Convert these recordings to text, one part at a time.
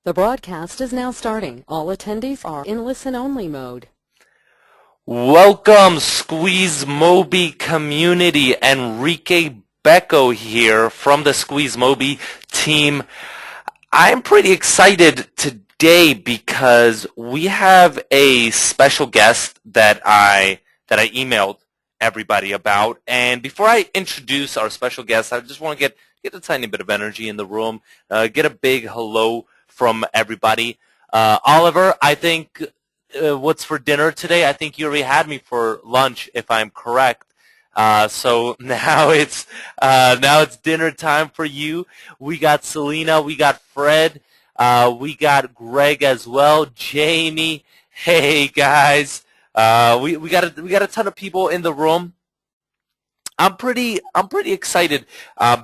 The broadcast is now starting. All attendees are in listen-only mode. Welcome, SqueezeMobi community. Enrique Becco here from the SqueezeMobi team. I'm pretty excited today because we have a special guest that I emailed everybody about. And before I introduce our special guest, I just want to get a tiny bit of energy in the room, get a big hello from everybody. Oliver, I think what's for dinner today? I think you already had me for lunch, if I'm correct. So now it's dinner time for you. We got Selena, we got Fred, we got Greg as well, Jamie. Hey guys, we got a ton of people in the room. I'm pretty excited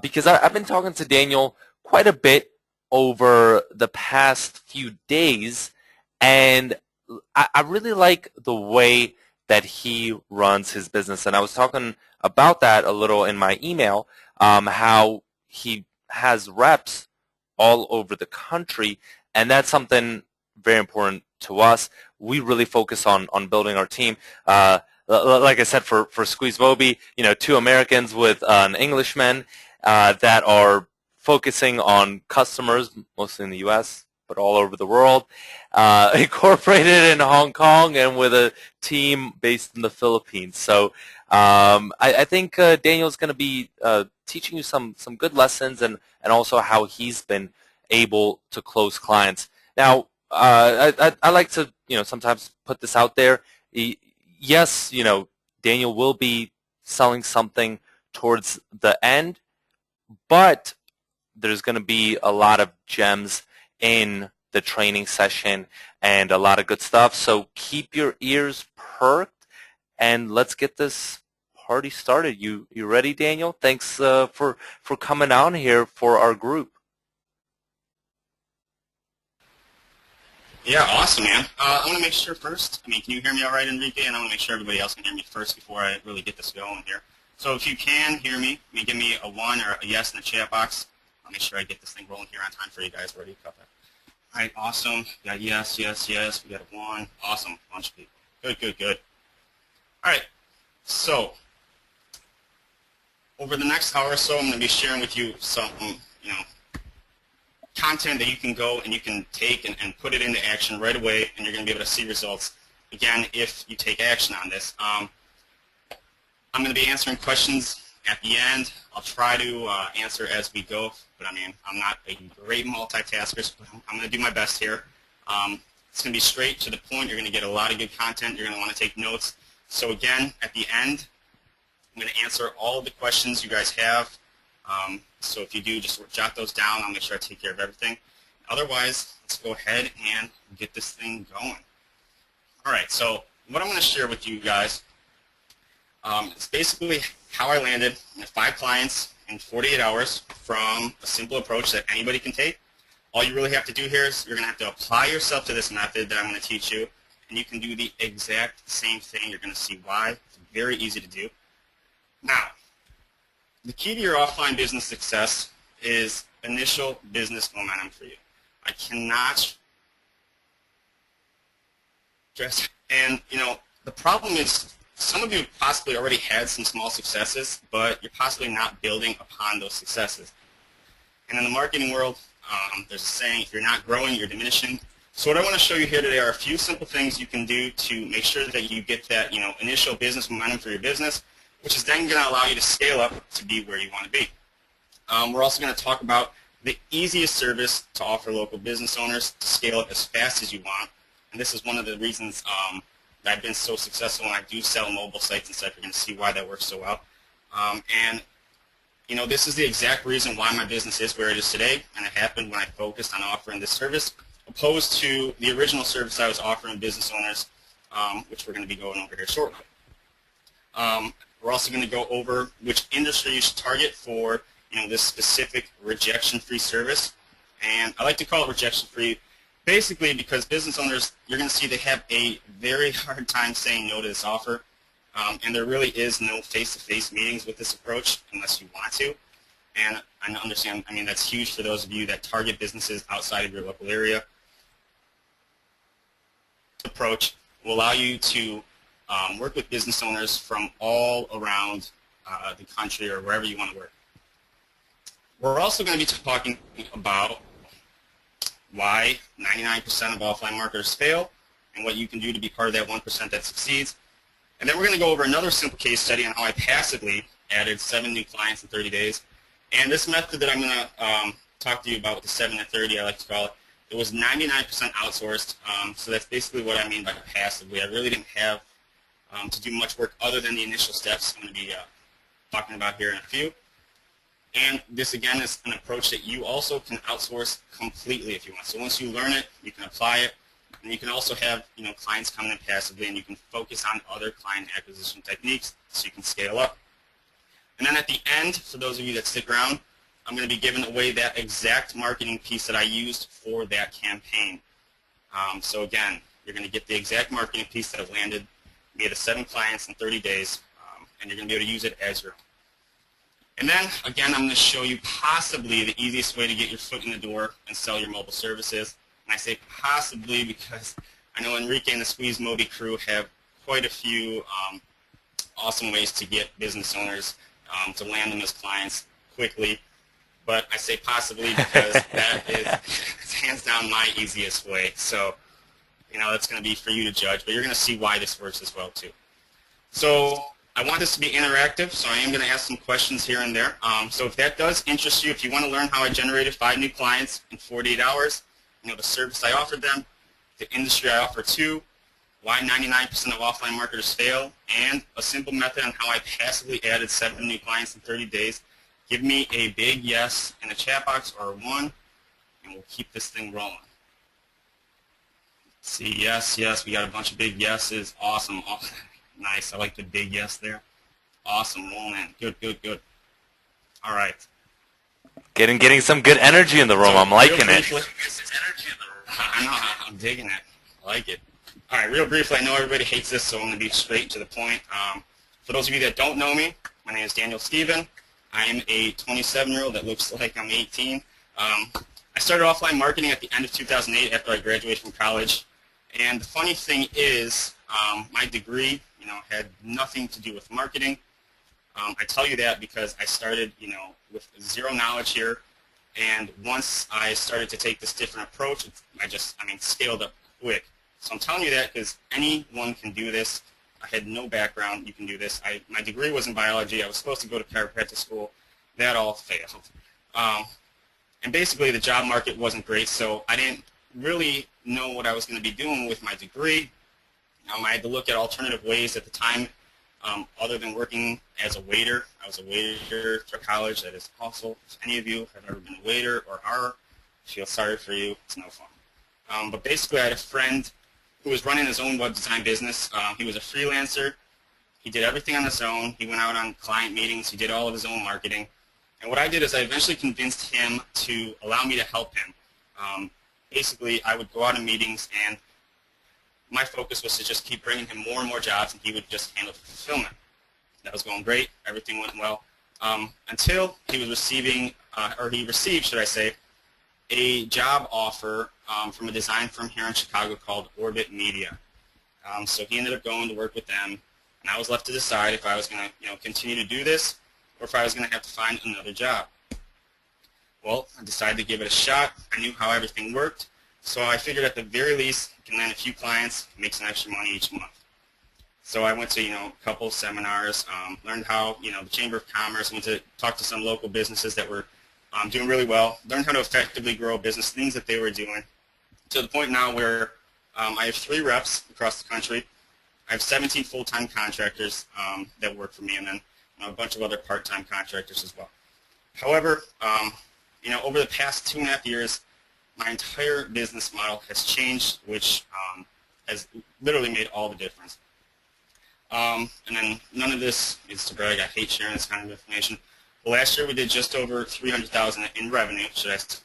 because I've been talking to Daniel quite a bit over the past few days, and I really like the way that he runs his business. And I was talking about that a little in my email, how he has reps all over the country, and that's something very important to us. We really focus on building our team. Like I said, for SqueezeMobi, 2 Americans with an Englishman that are focusing on customers, mostly in the U.S., but all over the world, incorporated in Hong Kong, and with a team based in the Philippines. So I think Daniel's going to be teaching you some good lessons, and also how he's been able to close clients. Now, I like to sometimes put this out there. Yes, Daniel will be selling something towards the end, but there's going to be a lot of gems in the training session and a lot of good stuff. So keep your ears perked, and let's get this party started. You ready, Daniel? Thanks for coming on here for our group. Yeah, awesome, man. I want to make sure first, can you hear me all right, Enrique? And I want to make sure everybody else can hear me first before I really get this going here. So if you can hear me, give me a 1 or a yes in the chat box. I'll make sure I get this thing rolling here on time for you guys. Ready? Cut that. All right, awesome. We got yes, yes, yes. We got a 1. Awesome. Bunch of people. Good, good, good. All right. So over the next hour or so, I'm going to be sharing with you some, content that you can go and you can take and put it into action right away, and you're going to be able to see results, again, if you take action on this. I'm going to be answering questions at the end. I'll try to answer as we go, but I'm not a great multitasker, so I'm going to do my best here. It's going to be straight to the point. You're going to get a lot of good content. You're going to want to take notes. So again, at the end, I'm going to answer all of the questions you guys have. So if you do, just jot those down. I'll make sure I take care of everything. Otherwise, let's go ahead and get this thing going. All right, so what I'm going to share with you guys is basically how I landed 5 clients in 48 hours from a simple approach that anybody can take. All you really have to do here is you're going to have to apply yourself to this method that I'm going to teach you, and you can do the exact same thing. You're going to see why. It's very easy to do. Now, the key to your offline business success is initial business momentum for you. I cannot stress. And, the problem is some of you possibly already had some small successes, but you're possibly not building upon those successes. And in the marketing world, there's a saying, if you're not growing, you're diminishing. So what I want to show you here today are a few simple things you can do to make sure that you get that, initial business momentum for your business, which is then going to allow you to scale up to be where you want to be. We're also going to talk about the easiest service to offer local business owners to scale up as fast as you want. And this is one of the reasons that I've been so successful when I do sell mobile sites and stuff. You're going to see why that works so well. This is the exact reason why my business is where it is today, and it happened when I focused on offering this service, opposed to the original service I was offering business owners, which we're going to be going over here shortly. We're also going to go over which industry you should target for this specific rejection-free service. And I like to call it rejection-free basically because business owners, you're going to see they have a very hard time saying no to this offer. And there really is no face-to-face meetings with this approach unless you want to. And I understand, that's huge for those of you that target businesses outside of your local area. approach will allow you to work with business owners from all around the country or wherever you want to work. We're also going to be talking about why 99% of offline marketers fail and what you can do to be part of that 1% that succeeds. And then we're going to go over another simple case study on how I passively added 7 new clients in 30 days. And this method that I'm going to talk to you about with the 7 to 30, I like to call it, it was 99% outsourced. So that's basically what I mean by passively. I really didn't have to do much work other than the initial steps I'm going to be talking about here in a few. And this, again, is an approach that you also can outsource completely if you want. So once you learn it, you can apply it. And you can also have clients coming in passively, and you can focus on other client acquisition techniques so you can scale up. And then at the end, for those of you that stick around, I'm going to be giving away that exact marketing piece that I used for that campaign. So again, you're going to get the exact marketing piece that landed via the 7 clients in 30 days, and you're going to be able to use it as your own. And then, again, I'm going to show you possibly the easiest way to get your foot in the door and sell your mobile services. And I say possibly because I know Enrique and the SqueezeMobi crew have quite a few awesome ways to get business owners to land them as clients quickly. But I say possibly because that is hands down my easiest way. So, that's going to be for you to judge. But you're going to see why this works as well, too. So I want this to be interactive, so I am going to ask some questions here and there. So if that does interest you, if you want to learn how I generated 5 new clients in 48 hours, the service I offered them, the industry I offer to, why 99% of offline marketers fail, and a simple method on how I passively added 7 new clients in 30 days, give me a big yes in the chat box or 1, and we'll keep this thing rolling. Let's see, yes, we got a bunch of big yeses. Awesome. Nice. I like the big yes there. Awesome. Rolling in. Good. All right. Getting some good energy in the room. I'm liking it. I know. I'm digging it. I like it. All right. Real briefly, I know everybody hates this, so I'm going to be straight to the point. For those of you that don't know me, my name is Daniel Steven. I am a 27-year-old that looks like I'm 18. I started offline marketing at the end of 2008 after I graduated from college. And the funny thing is, my degree, had nothing to do with marketing. I tell you that because I started, with zero knowledge here. And once I started to take this different approach, I scaled up quick. So I'm telling you that because anyone can do this. I had no background. You can do this. My degree was in biology. I was supposed to go to chiropractic school. That all failed. And basically, the job market wasn't great, so I didn't really know what I was going to be doing with my degree. I had to look at alternative ways at the time other than working as a waiter. I was a waiter through college. That is awful. If any of you have ever been a waiter or are, I feel sorry for you. It's no fun. But basically, I had a friend who was running his own web design business. He was a freelancer. He did everything on his own. He went out on client meetings. He did all of his own marketing. And what I did is I eventually convinced him to allow me to help him. Basically, I would go out in meetings, and my focus was to just keep bringing him more and more jobs, and he would just handle fulfillment. That was going great. Everything went well until he was receiving, or he received, should I say, a job offer from a design firm here in Chicago called Orbit Media. So he ended up going to work with them, and I was left to decide if I was going to, continue to do this, or if I was going to have to find another job. Well, I decided to give it a shot. I knew how everything worked, so I figured at the very least I can land a few clients, make some extra money each month. So I went to, a couple seminars, learned how, the Chamber of Commerce, went to talk to some local businesses that were doing really well, learned how to effectively grow a business, things that they were doing, to the point now where I have 3 reps across the country. I have 17 full-time contractors that work for me, and then a bunch of other part-time contractors as well. However, over the past 2.5 years, my entire business model has changed, which has literally made all the difference. And then none of this is to brag. I hate sharing this kind of information. Well, last year we did just over $300,000 in revenue, should I say.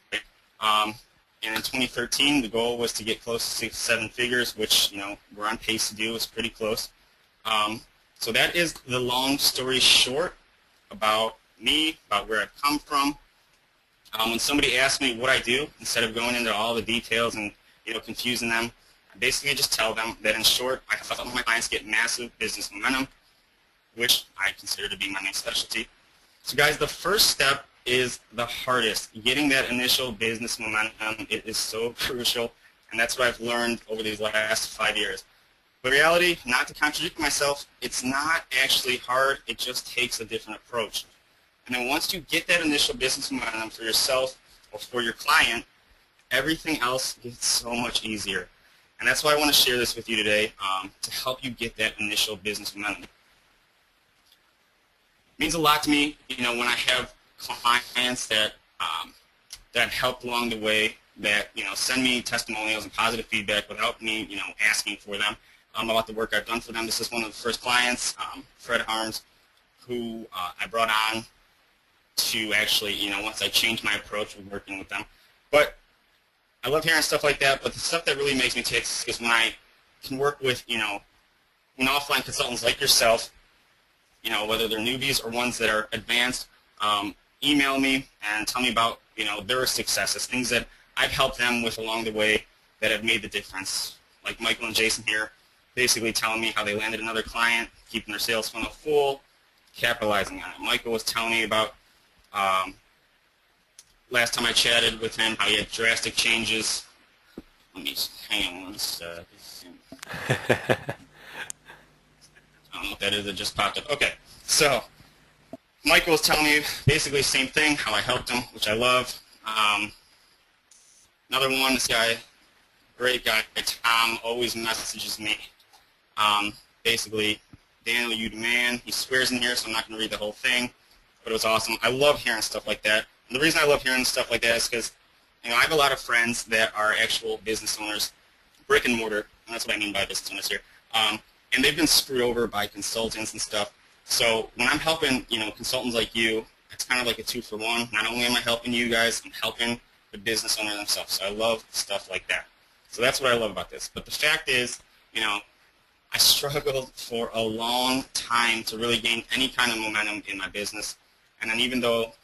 And in 2013, the goal was to get close to 6 to 7 figures, which we're on pace to do. It's pretty close. So that is the long story short about me, about where I've come from. When somebody asks me what I do, instead of going into all the details and confusing them, basically just tell them that, in short, I help my clients get massive business momentum, which I consider to be my main specialty. So guys, the first step is the hardest. Getting that initial business momentum, it is so crucial, and that's what I've learned over these last 5 years. But reality, not to contradict myself, it's not actually hard, it just takes a different approach. And then once you get that initial business momentum for yourself or for your client, everything else gets so much easier. And that's why I want to share this with you today, to help you get that initial business momentum. It means a lot to me, when I have clients that that helped along the way, that send me testimonials and positive feedback without me asking for them about the work I've done for them. This is one of the first clients, Fred Harms, who I brought on to actually, once I changed my approach with working with them. But I love hearing stuff like that, but the stuff that really makes me tick is when I can work with, offline consultants like yourself, whether they're newbies or ones that are advanced, email me and tell me about, their successes, things that I've helped them with along the way that have made the difference. Like Michael and Jason here, basically telling me how they landed another client, keeping their sales funnel full, capitalizing on it. Michael was telling me about last time I chatted with him, how he had drastic changes. Let me hang on one second. I don't know what that is. It just popped up. Okay, so Michael was telling me basically the same thing, how I helped him, which I love. Another one, this guy, great guy, Tom, always messages me. Basically, Daniel, you the man. He swears in here, so I'm not going to read the whole thing, but it was awesome. I love hearing stuff like that. And the reason I love hearing stuff like that is because I have a lot of friends that are actual business owners, brick and mortar, and that's what I mean by business owners here. And they've been screwed over by consultants and stuff. So when I'm helping, consultants like you, it's kind of like a 2-for-1. Not only am I helping you guys, I'm helping the business owner themselves. So I love stuff like that. So that's what I love about this. But the fact is, I struggled for a long time to really gain any kind of momentum in my business. And then even though,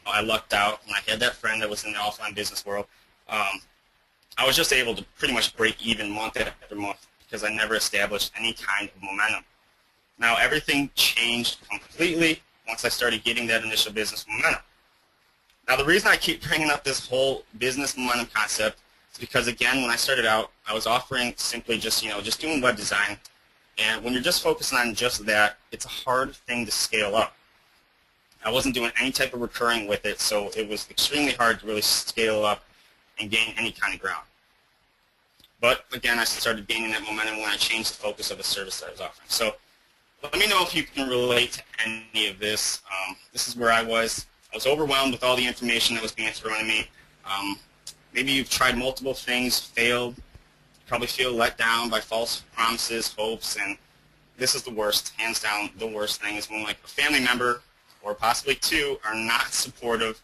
I lucked out and I had that friend that was in the offline business world, I was just able to pretty much break even month after month because I never established any kind of momentum. Now, everything changed completely once I started getting that initial business momentum. Now, the reason I keep bringing up this whole business momentum concept is because, again, when I started out, I was offering simply just, just doing web design. And when you're just focusing on just that, it's a hard thing to scale up. I wasn't doing any type of recurring with it, so it was extremely hard to really scale up and gain any kind of ground. But, again, I started gaining that momentum when I changed the focus of the service that I was offering. So let me know if you can relate to any of this. This is where I was. I was overwhelmed with all the information that was being thrown at me. Maybe you've tried multiple things, failed, probably feel let down by false promises, hopes, and this is the worst, hands down the worst thing, is when like a family member or possibly two are not supportive,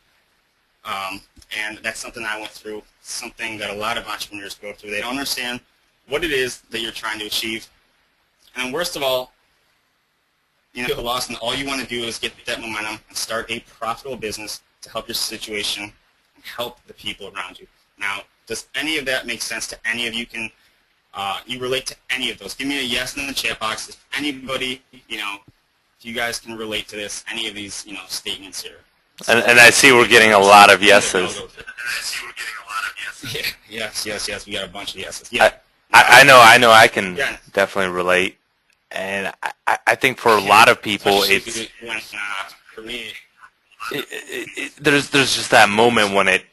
and that's something I went through, something that a lot of entrepreneurs go through. They don't understand what it is that you're trying to achieve. And then worst of all, you feel lost, and all you want to do is get that momentum and start a profitable business to help your situation and help the people around you. Now, does any of that make sense to any of you? Can you relate to any of those? Give me a yes in the chat box if anybody, if you guys can relate to this, any of these, statements here. And I see we're getting a lot of yeses. Yeah, yes. We got a bunch of yeses. Yeah. I know. I can definitely relate. And I think for a lot of people, it's for me, there's just that moment when it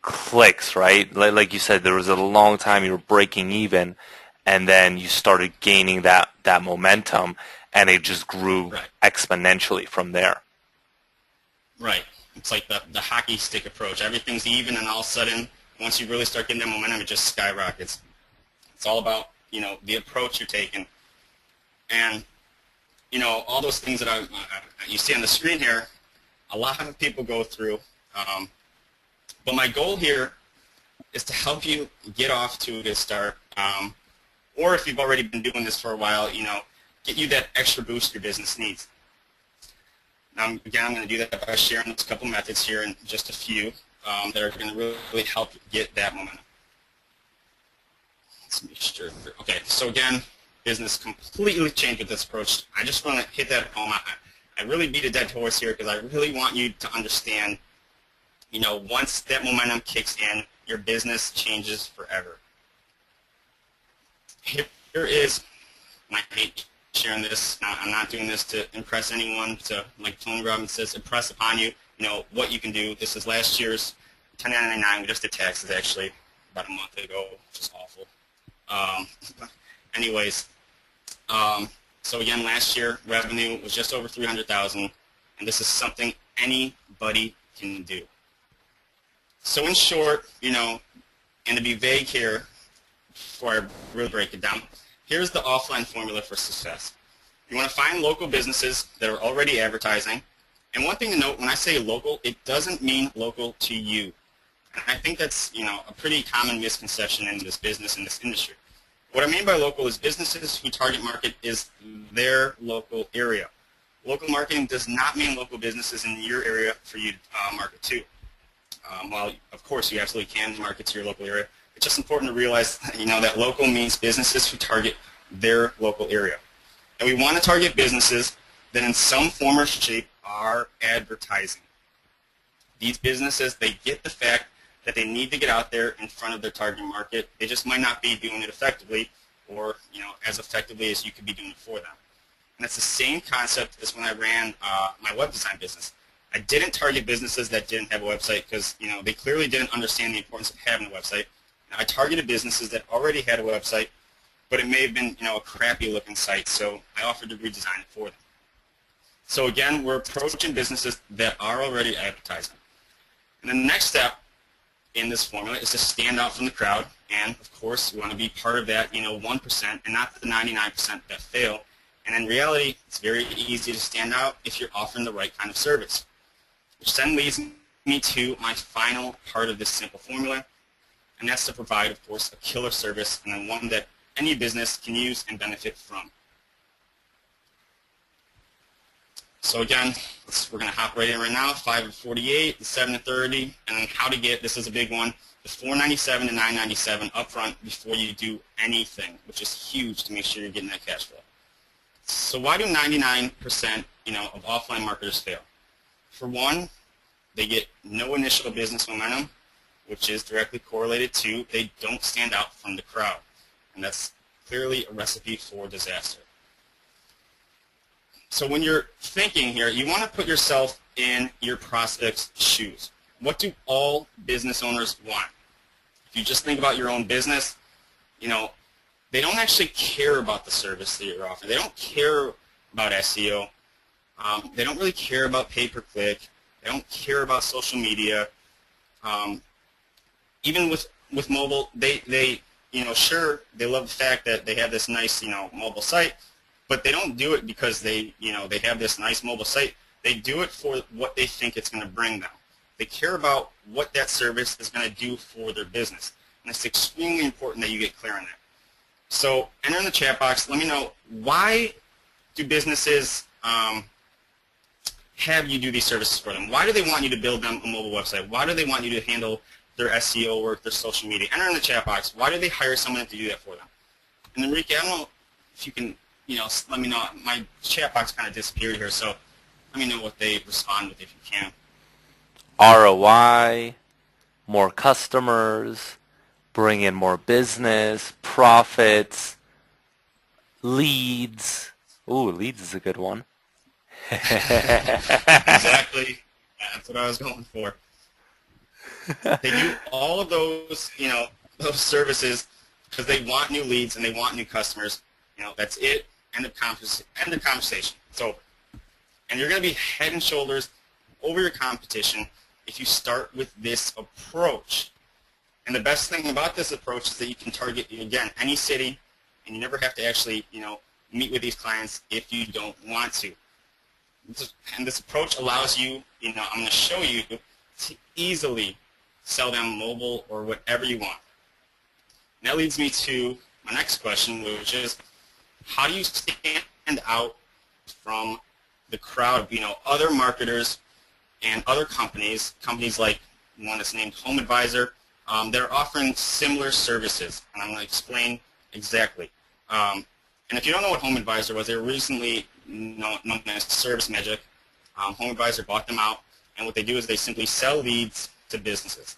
clicks, right? Like you said, there was a long time you were breaking even, and then you started gaining that momentum, and it just grew exponentially from there. Right. It's like the hockey stick approach. Everything's even, and all of a sudden, once you really start getting that momentum, it just skyrockets. It's all about, the approach you're taking. And, all those things that you see on the screen here, a lot of people go through. But my goal here is to help you get off to a good start. Or if you've already been doing this for a while, get you that extra boost your business needs. Now, again, I'm going to do that by sharing a couple methods here and just a few that are going to really help get that momentum. Let's make sure Sure. Okay, so again, business completely changed with this approach. I just want to hit that home. I really beat a dead horse here because I really want you to understand, once that momentum kicks in, your business changes forever. Here is, and I hate sharing this, I'm not doing this to impress anyone, to, like Tony Robbins says, impress upon you, what you can do. This is last year's 1099. We just did taxes, actually, about a month ago, which is awful. Anyways, so again, last year, revenue was just over $300,000, and this is something anybody can do. So in short, and to be vague here, before I really break it down, here's the offline formula for success. You want to find local businesses that are already advertising. And one thing to note, when I say local, it doesn't mean local to you. And I think that's, a pretty common misconception in this business, in this industry. What I mean by local is businesses whose target market is their local area. Local marketing does not mean local businesses in your area for you to market to. While, of course, you absolutely can market to your local area, it's just important to realize, that local means businesses who target their local area. And we want to target businesses that in some form or shape are advertising. These businesses, they get the fact that they need to get out there in front of their target market. They just might not be doing it effectively or, as effectively as you could be doing it for them. And that's the same concept as when I ran my web design business. I didn't target businesses that didn't have a website because, they clearly didn't understand the importance of having a website. Now, I targeted businesses that already had a website, but it may have been, a crappy looking site, so I offered to redesign it for them. So again, we're approaching businesses that are already advertising. And the next step in this formula is to stand out from the crowd, and of course, we want to be part of that, 1% and not the 99% that fail. And in reality, it's very easy to stand out if you're offering the right kind of service. Which then leads me to my final part of this simple formula, and that's to provide, of course, a killer service, and then one that any business can use and benefit from. So again, we're going to hop right in right now, 5 to 48, the 7 to 30, and then how to get, this is a big one, the 497 to 997 upfront before you do anything, which is huge to make sure you're getting that cash flow. So why do 99%, of offline marketers fail? For one, they get no initial business momentum, which is directly correlated to they don't stand out from the crowd. And that's clearly a recipe for disaster. So when you're thinking here, you want to put yourself in your prospect's shoes. What do all business owners want? If you just think about your own business, they don't actually care about the service that you're offering. They don't care about SEO. They don't really care about pay-per-click. They don't care about social media. Even with mobile, they sure, they love the fact that they have this nice, mobile site, but they don't do it because they have this nice mobile site. They do it for what they think it's going to bring them. They care about what that service is going to do for their business. And it's extremely important that you get clear on that. So enter in the chat box. Let me know, why do businesses have you do these services for them? Why do they want you to build them a mobile website? Why do they want you to handle their SEO work, their social media? Enter in the chat box. Why do they hire someone to do that for them? And Enrique, I don't know if you can, let me know. My chat box kind of disappeared here, so let me know what they respond with if you can. ROI, more customers, bring in more business, profits, leads. Ooh, leads is a good one. Exactly. That's what I was going for. They do all of those, those services because they want new leads and they want new customers. That's it. End of conversation. It's over. And you're going to be head and shoulders over your competition if you start with this approach. And the best thing about this approach is that you can target, again, any city, and you never have to actually, meet with these clients if you don't want to. And this approach allows you, I'm going to show you, to easily sell them mobile or whatever you want. And that leads me to my next question, which is, how do you stand out from the crowd, other marketers and other companies like one that's named Home Advisor, they're offering similar services. And I'm going to explain Exactly. And if you don't know what Home Advisor was, they were recently known as Service Magic. Home Advisor bought them out, and what they do is they simply sell leads to businesses.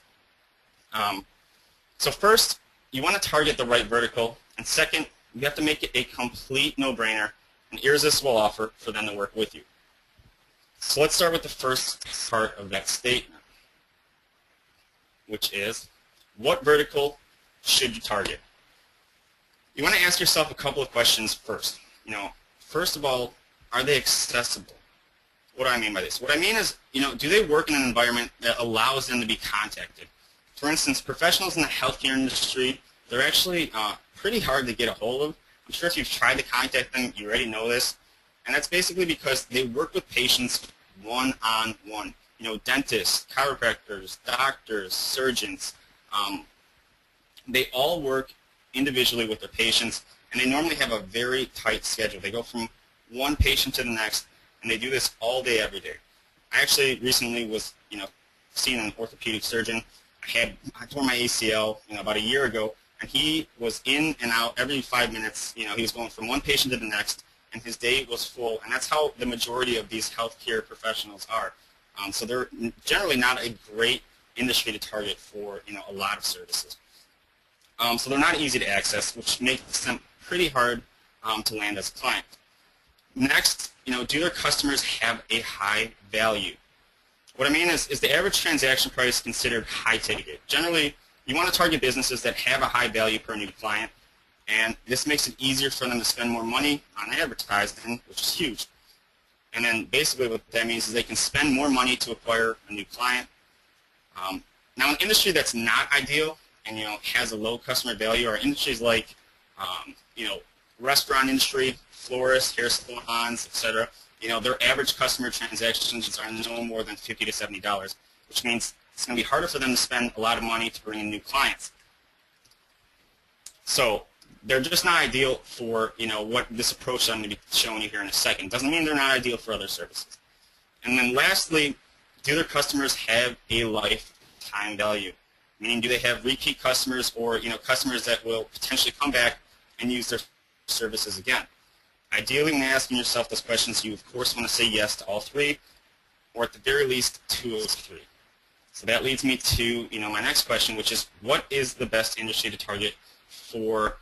So first, you want to target the right vertical, and second, you have to make it a complete no-brainer, an irresistible offer for them to work with you. So let's start with the first part of that statement, which is, what vertical should you target? You want to ask yourself a couple of questions first. First of all, are they accessible? What do I mean by this? What I mean is, do they work in an environment that allows them to be contacted? For instance, professionals in the healthcare industry, they're actually pretty hard to get a hold of. I'm sure if you've tried to contact them, you already know this. And that's basically because they work with patients one-on-one. Dentists, chiropractors, doctors, surgeons, they all work individually with their patients, and they normally have a very tight schedule. They go from one patient to the next, and they do this all day, every day. I actually recently was, seeing an orthopedic surgeon. I tore my ACL, about a year ago, and he was in and out every 5 minutes. He was going from one patient to the next, and his day was full. And that's how the majority of these healthcare professionals are. So they're generally not a great industry to target for, a lot of services. So they're not easy to access, which makes them pretty hard to land as a client. Next, do their customers have a high value? What I mean is the average transaction price considered high ticket? Generally, you want to target businesses that have a high value per new client, and this makes it easier for them to spend more money on advertising, which is huge. And then basically what that means is they can spend more money to acquire a new client. Now, an industry that's not ideal and has a low customer value are industries like restaurant industry, florists, hair salons, etc. Their average customer transactions are no more than $50 to $70, which means it's going to be harder for them to spend a lot of money to bring in new clients. So they're just not ideal for what this approach I'm going to be showing you here in a second. Doesn't mean they're not ideal for other services. And then lastly, do their customers have a lifetime value? Meaning, do they have repeat customers or customers that will potentially come back and use their services again? Ideally, when asking yourself those questions, you of course want to say yes to all three, or at the very least, two of those three. So that leads me to my next question, which is, what is the best industry to target for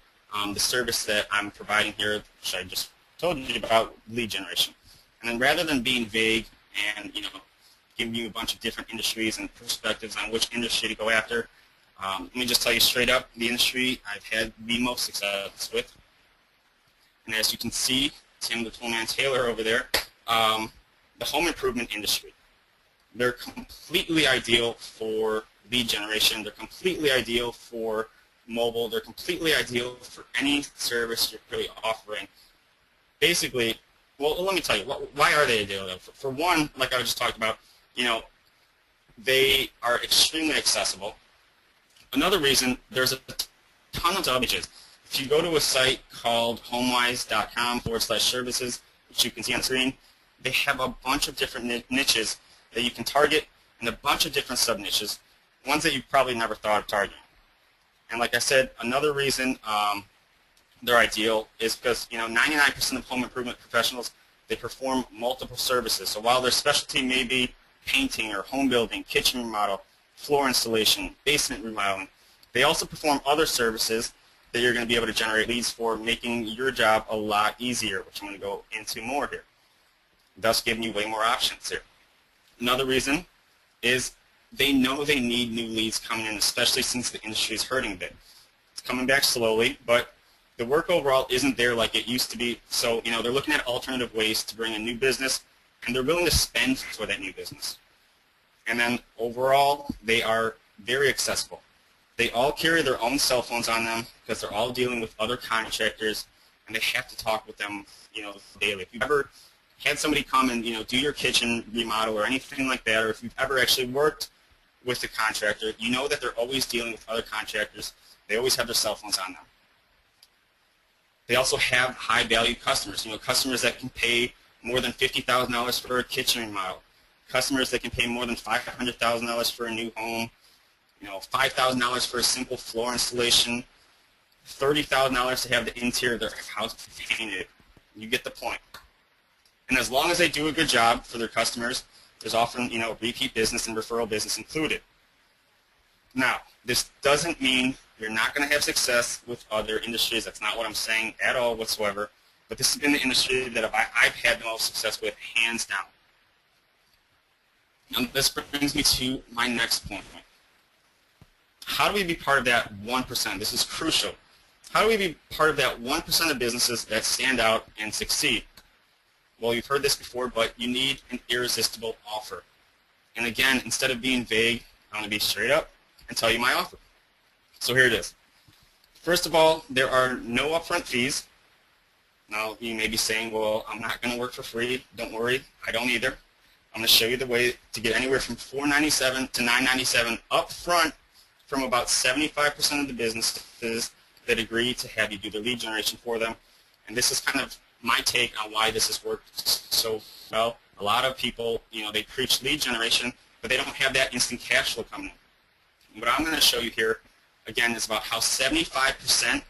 the service that I'm providing here, which I just told you about, lead generation? And then rather than being vague and giving you a bunch of different industries and perspectives on which industry to go after, let me just tell you straight up, the industry I've had the most success with. And as you can see, Tim the Toolman Taylor over there, the home improvement industry. They're completely ideal for lead generation. They're completely ideal for mobile. They're completely ideal for any service you're really offering. Basically, well, let me tell you, why are they ideal? For one, like I just talked about, they are extremely accessible. Another reason, there's a ton of images. If you go to a site called homewise.com/services, which you can see on the screen, they have a bunch of different niches that you can target and a bunch of different sub-niches, ones that you've probably never thought of targeting. And like I said, another reason they're ideal is because 99% of home improvement professionals, they perform multiple services. So while their specialty may be painting or home building, kitchen remodel, floor installation, basement remodeling, they also perform other services that you're going to be able to generate leads for, making your job a lot easier, which I'm going to go into more here, thus giving you way more options here. Another reason is they know they need new leads coming in, especially since the industry is hurting a bit. It's coming back slowly, but the work overall isn't there like it used to be. So, they're looking at alternative ways to bring in new business, and they're willing to spend for that new business. And then overall, they are very accessible. They all carry their own cell phones on them because they're all dealing with other contractors, and they have to talk with them, daily. If you've ever had somebody come and, do your kitchen remodel or anything like that, or if you've ever actually worked with a contractor, you know that they're always dealing with other contractors. They always have their cell phones on them. They also have high-value customers, customers that can pay more than $50,000 for a kitchen remodel, customers that can pay more than $500,000 for a new home, $5,000 for a simple floor installation, $30,000 to have the interior of their house painted. You get the point. And as long as they do a good job for their customers, there's often, repeat business and referral business included. Now, this doesn't mean you're not going to have success with other industries. That's not what I'm saying at all whatsoever. But this has been the industry that I've had the most success with, hands down. And this brings me to my next point. How do we be part of that 1%? This is crucial. How do we be part of that 1% of businesses that stand out and succeed? Well, you've heard this before, but you need an irresistible offer. And again, instead of being vague, I'm going to be straight up and tell you my offer. So here it is. First of all, there are no upfront fees. Now, you may be saying, well, I'm not going to work for free. Don't worry, I don't either. I'm going to show you the way to get anywhere from $4.97 to $9.97 up front from about 75% of the businesses that agree to have you do the lead generation for them. And this is kind of my take on why this has worked so well. A lot of people, they preach lead generation, but they don't have that instant cash flow coming in. What I'm going to show you here, again, is about how 75%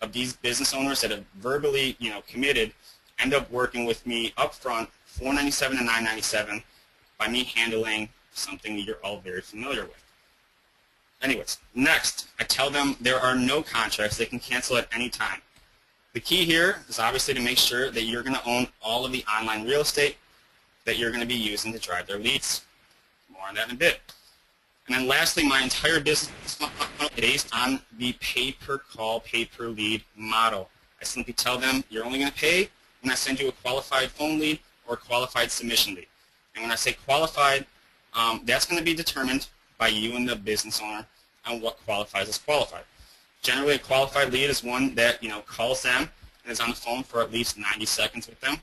of these business owners that have verbally, committed end up working with me up front, $4.97 to $9.97, by me handling something that you're all very familiar with. Anyways, next, I tell them there are no contracts. They can cancel at any time. The key here is obviously to make sure that you're going to own all of the online real estate that you're going to be using to drive their leads. More on that in a bit. And then lastly, my entire business model is based on the pay-per-call, pay-per-lead model. I simply tell them you're only going to pay when I send you a qualified phone lead or a qualified submission lead. And when I say qualified, that's going to be determined by you and the business owner on what qualifies as qualified. Generally, a qualified lead is one that calls them and is on the phone for at least 90 seconds with them,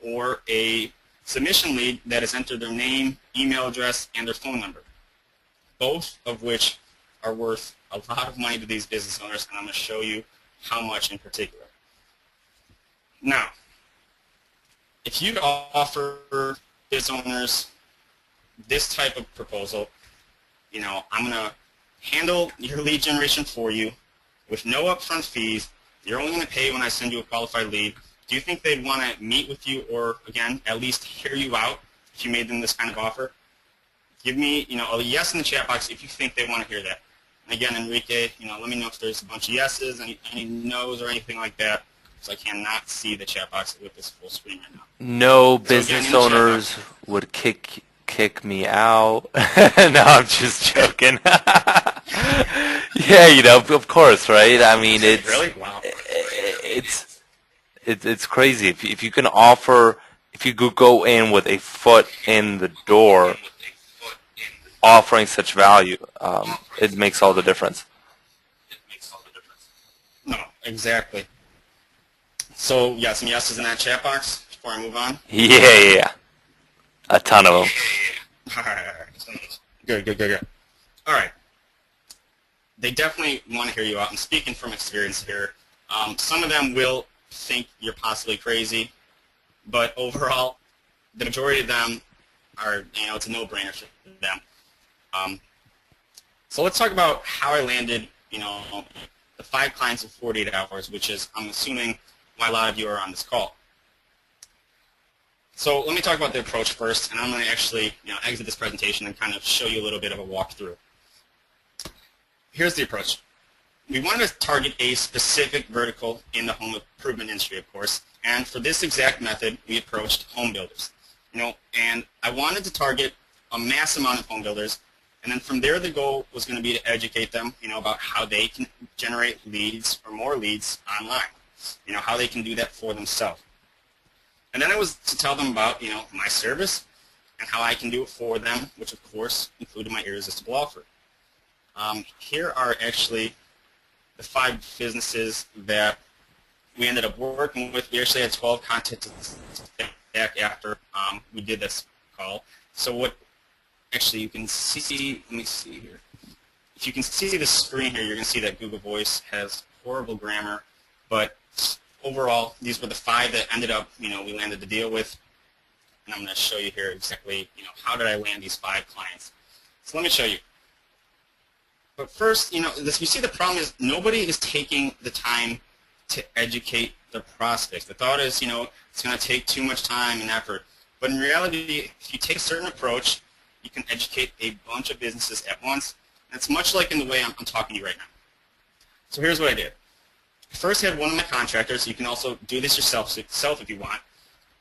or a submission lead that has entered their name, email address, and their phone number, both of which are worth a lot of money to these business owners, and I'm going to show you how much in particular. Now, if you offer business owners this type of proposal, I'm going to handle your lead generation for you with no upfront fees. You're only going to pay when I send you a qualified lead. Do you think they'd want to meet with you or, again, at least hear you out if you made them this kind of offer? Give me, a yes in the chat box if you think they want to hear that. And again, Enrique, let me know if there's a bunch of yeses, any no's or anything like that, because I cannot see the chat box with this full screen right now. No business owners would kick me out. No, I'm just joking. Yeah, of course, right? I mean, it's really? Wow. It's crazy. If you can offer, if you could go in with a foot in the door, offering such value, it makes all the difference. No, exactly. So, you got some yeses in that chat box before I move on? Yeah. A ton of them. All right. Good. All right. They definitely want to hear you out. I'm speaking from experience here. Some of them will think you're possibly crazy, but overall, the majority of them are, it's a no-brainer for them. So let's talk about how I landed, the 5 clients in 48 hours, which is, I'm assuming, why a lot of you are on this call. So let me talk about the approach first, and I'm going to actually exit this presentation and kind of show you a little bit of a walkthrough. Here's the approach. We wanted to target a specific vertical in the home improvement industry, of course, and for this exact method, we approached home builders. And I wanted to target a mass amount of home builders, and then from there the goal was going to be to educate them, about how they can generate leads or more leads online, how they can do that for themselves. And then it was to tell them about, my service and how I can do it for them, which of course included my irresistible offer. Here are actually the 5 businesses that we ended up working with. We actually had 12 contacts back after we did this call. So what actually you can see, let me see here. If you can see the screen here, you're going to see that Google Voice has horrible grammar, but overall, these were the 5 that ended up, we landed the deal with. And I'm going to show you here exactly, how did I land these 5 clients. So let me show you. But first, you see the problem is nobody is taking the time to educate their prospects. The thought is, it's going to take too much time and effort. But in reality, if you take a certain approach, you can educate a bunch of businesses at once. And it's much like in the way I'm talking to you right now. So here's what I did. I first had one of my contractors. You can also do this yourself if you want.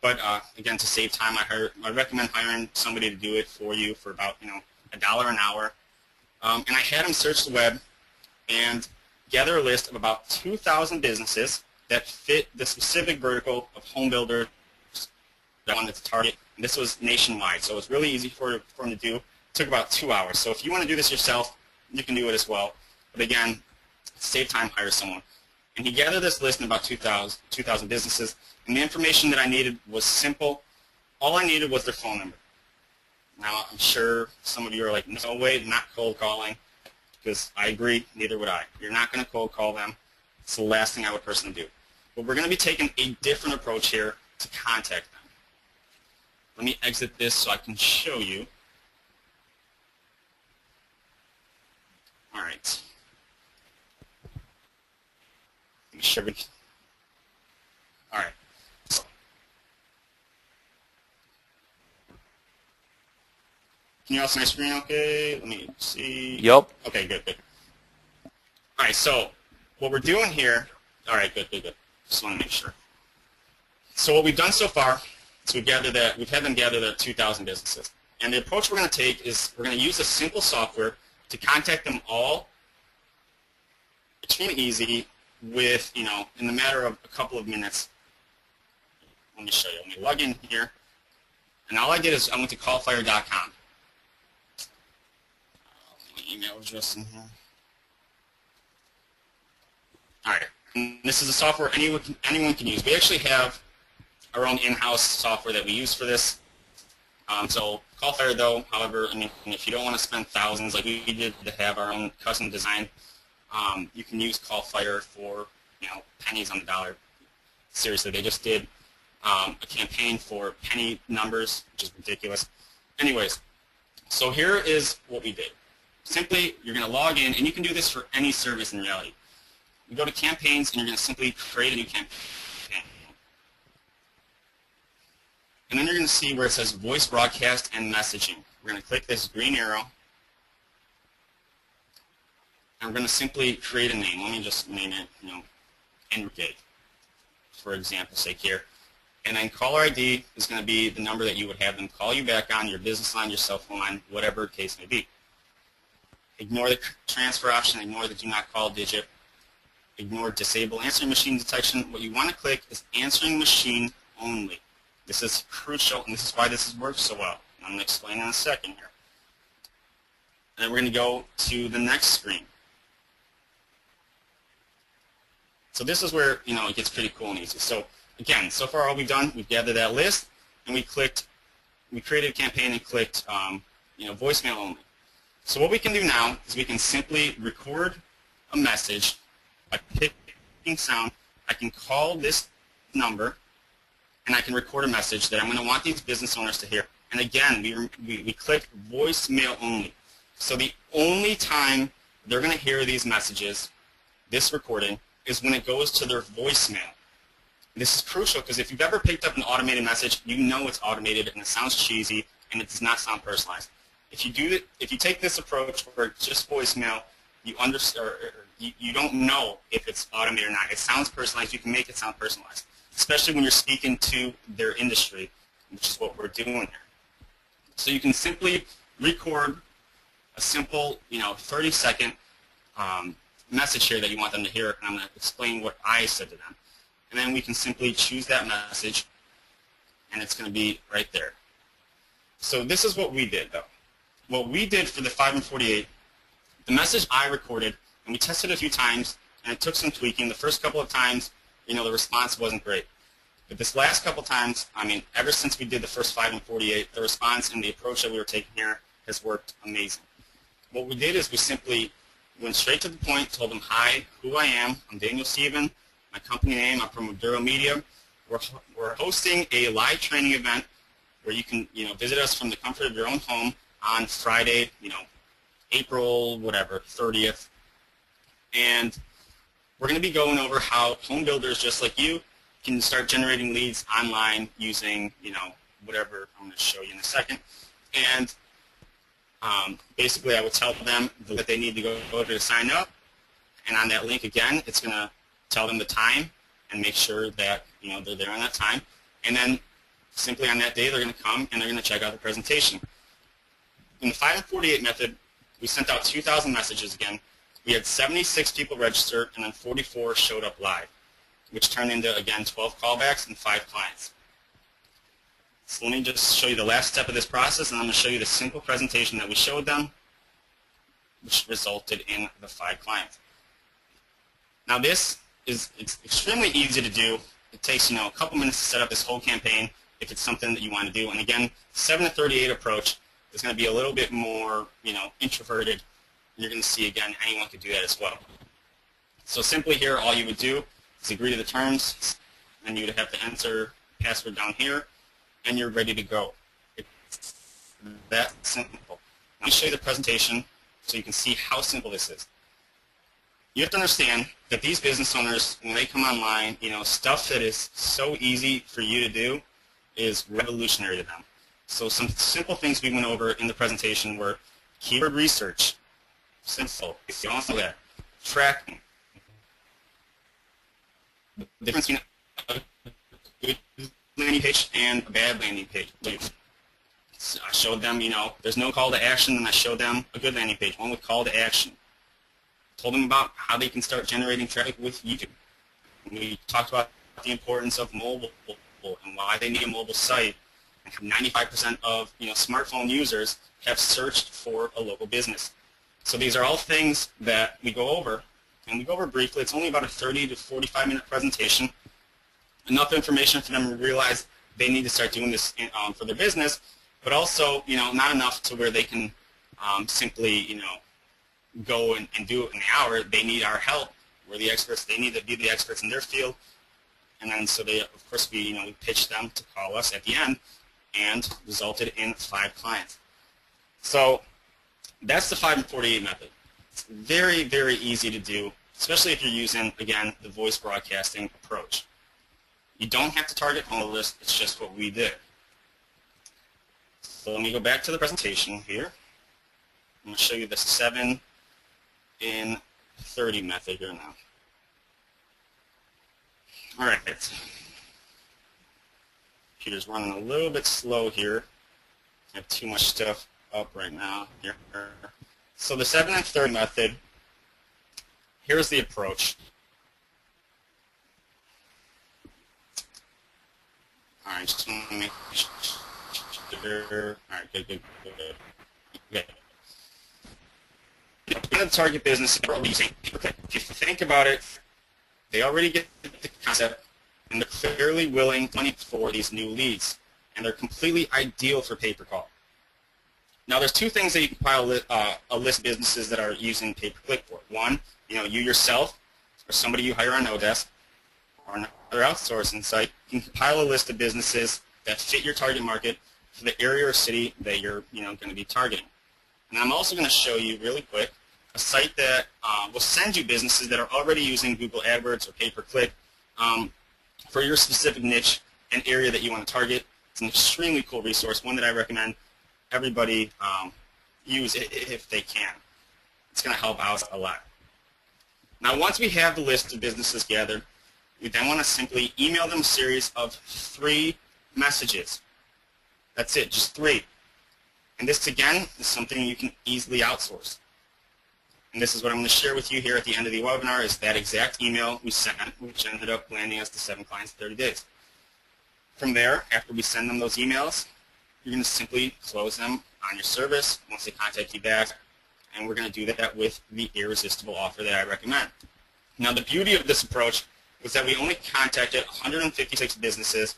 But again, to save time, I recommend hiring somebody to do it for you for about $1 an hour. And I had him search the web and gather a list of about 2,000 businesses that fit the specific vertical of home builders that I wanted to target. And this was nationwide, so it was really easy for him to do. It took about 2 hours. So if you want to do this yourself, you can do it as well. But again, save time, hire someone. And he gathered this list in about 2,000 businesses. And the information that I needed was simple. All I needed was their phone number. Now, I'm sure some of you are like, no way, not cold calling, because I agree, neither would I. You're not going to cold call them. It's the last thing I would personally do. But we're going to be taking a different approach here to contact them. Let me exit this so I can show you. All right. Make sure we. All right. So, can you all see my screen okay? Let me see. Yup. Okay, good. All right, so what we're doing here, all right, good. Just want to make sure. So what we've done so far is we've had them gather the 2,000 businesses. And the approach we're going to take is we're going to use a simple software to contact them all extremely easy with, in the matter of a couple of minutes. Let me show you. Let me log in here. And all I did is I went to callfire.com. My email address in here. All right. And this is a software anyone can use. We actually have our own in-house software that we use for this. So Callfire, though, however, if you don't want to spend thousands like we did to have our own custom design, you can use Callfire for pennies on the dollar. Seriously, they just did a campaign for penny numbers, which is ridiculous. Anyways, so here is what we did. Simply, you're going to log in, and you can do this for any service in reality. You go to campaigns, and you're going to simply create a new campaign. And then you're going to see where it says voice broadcast and messaging. We're going to click this green arrow. And we're going to simply create a name. Let me just name it, Enrique, for example's sake here. And then caller ID is going to be the number that you would have them call you back on, your business line, your cell phone line, whatever the case may be. Ignore the transfer option, ignore the do not call digit, ignore disable answering machine detection. What you want to click is answering machine only. This is crucial, and this is why this has worked so well. I'm going to explain in a second here. And then we're going to go to the next screen. So this is where it gets pretty cool and easy. So again, so far all we've done, we've gathered that list, and we created a campaign and clicked voicemail only. So what we can do now is we can simply record a message by picking sound. I can call this number, and I can record a message that I'm going to want these business owners to hear. And again, we click voicemail only. So the only time they're going to hear these messages, this recording, is when it goes to their voicemail. This is crucial because if you've ever picked up an automated message, you know it's automated and it sounds cheesy and it does not sound personalized. If you take this approach where it's just voicemail, you don't know if it's automated or not. It sounds personalized. You can make it sound personalized, especially when you're speaking to their industry, which is what we're doing here. So you can simply record a simple, 30-second message here that you want them to hear, and I'm going to explain what I said to them. And then we can simply choose that message, and it's going to be right there. So this is what we did, though. What we did for the 5 and 48, the message I recorded, and we tested it a few times, and it took some tweaking. The first couple of times, the response wasn't great. But this last couple of times, ever since we did the first 5 and 48, the response and the approach that we were taking here has worked amazing. What we did is we simply went straight to the point, told them, hi, who I am, I'm Daniel Steven, my company name, I'm from Maduro Media. We're hosting a live training event where you can, visit us from the comfort of your own home on Friday, April, whatever, 30th. And we're going to be going over how home builders just like you can start generating leads online using, whatever I'm going to show you in a second. And basically I would tell them that they need to go to sign up. And on that link, again, it's going to tell them the time and make sure that they're there on that time. And then simply on that day, they're going to come and they're going to check out the presentation. In the 5 and 48 method, we sent out 2,000 messages again. We had 76 people register, and then 44 showed up live, which turned into, again, 12 callbacks and 5 clients. So let me just show you the last step of this process, and I'm going to show you the simple presentation that we showed them, which resulted in the 5 clients. Now it's extremely easy to do. It takes a couple minutes to set up this whole campaign if it's something that you want to do. And again, 7 to 38 approach is going to be a little bit more introverted. You're going to see, again, anyone could do that as well. So simply here, all you would do is agree to the terms, and you would have to enter password down here, and you're ready to go. It's that simple. Let me show you the presentation so you can see how simple this is. You have to understand that these business owners, when they come online, stuff that is so easy for you to do is revolutionary to them. So some simple things we went over in the presentation were keyword research, simple, you also know that, tracking, the difference between a good landing page and a bad landing page. So I showed them, there's no call to action, and I showed them a good landing page, one with call to action. Told them about how they can start generating traffic with YouTube. We talked about the importance of mobile and why they need a mobile site. And 95% of smartphone users have searched for a local business. So these are all things that we go over, and we go over briefly. It's only about a 30 to 45 minute presentation. Enough information for them to realize they need to start doing this for their business, but also not enough to where they can simply go and do it in the hour. They need our help. We're the experts. They need to be the experts in their field. And then so they, of course, we pitched them to call us at the end, and resulted in 5 clients. So that's the 5 and 48 method. It's very, very easy to do, especially if you're using, again, the voice broadcasting approach. You don't have to target home list. It's just what we did. So let me go back to the presentation here. I'm going to show you the 7 in 30 method here now. All right. Computer's running a little bit slow here. I have too much stuff up right now here. So the 7 and 30 method, here's the approach. All right, just want to make sure. All right, good. Okay. The target business, if you think about it, they already get the concept, and they're fairly willing money for these new leads, and they're completely ideal for pay-per-call. Now, there's 2 things that you can compile a list of businesses that are using pay-per-click for. One, you yourself, or somebody you hire on Odesk, or another outsourcing site. You can compile a list of businesses that fit your target market for the area or city that you're going to be targeting. And I'm also going to show you really quick a site that will send you businesses that are already using Google AdWords or pay-per-click for your specific niche and area that you want to target. It's an extremely cool resource, one that I recommend everybody use if they can. It's going to help out a lot. Now, once we have the list of businesses gathered, we then want to simply email them a series of 3 messages. That's it, just 3. And this, again, is something you can easily outsource. And this is what I'm going to share with you here at the end of the webinar, is that exact email we sent, which ended up landing us the 7 clients in 30 days. From there, after we send them those emails, you're going to simply close them on your service once they contact you back, and we're going to do that with the irresistible offer that I recommend. Now, the beauty of this approach was that we only contacted 156 businesses,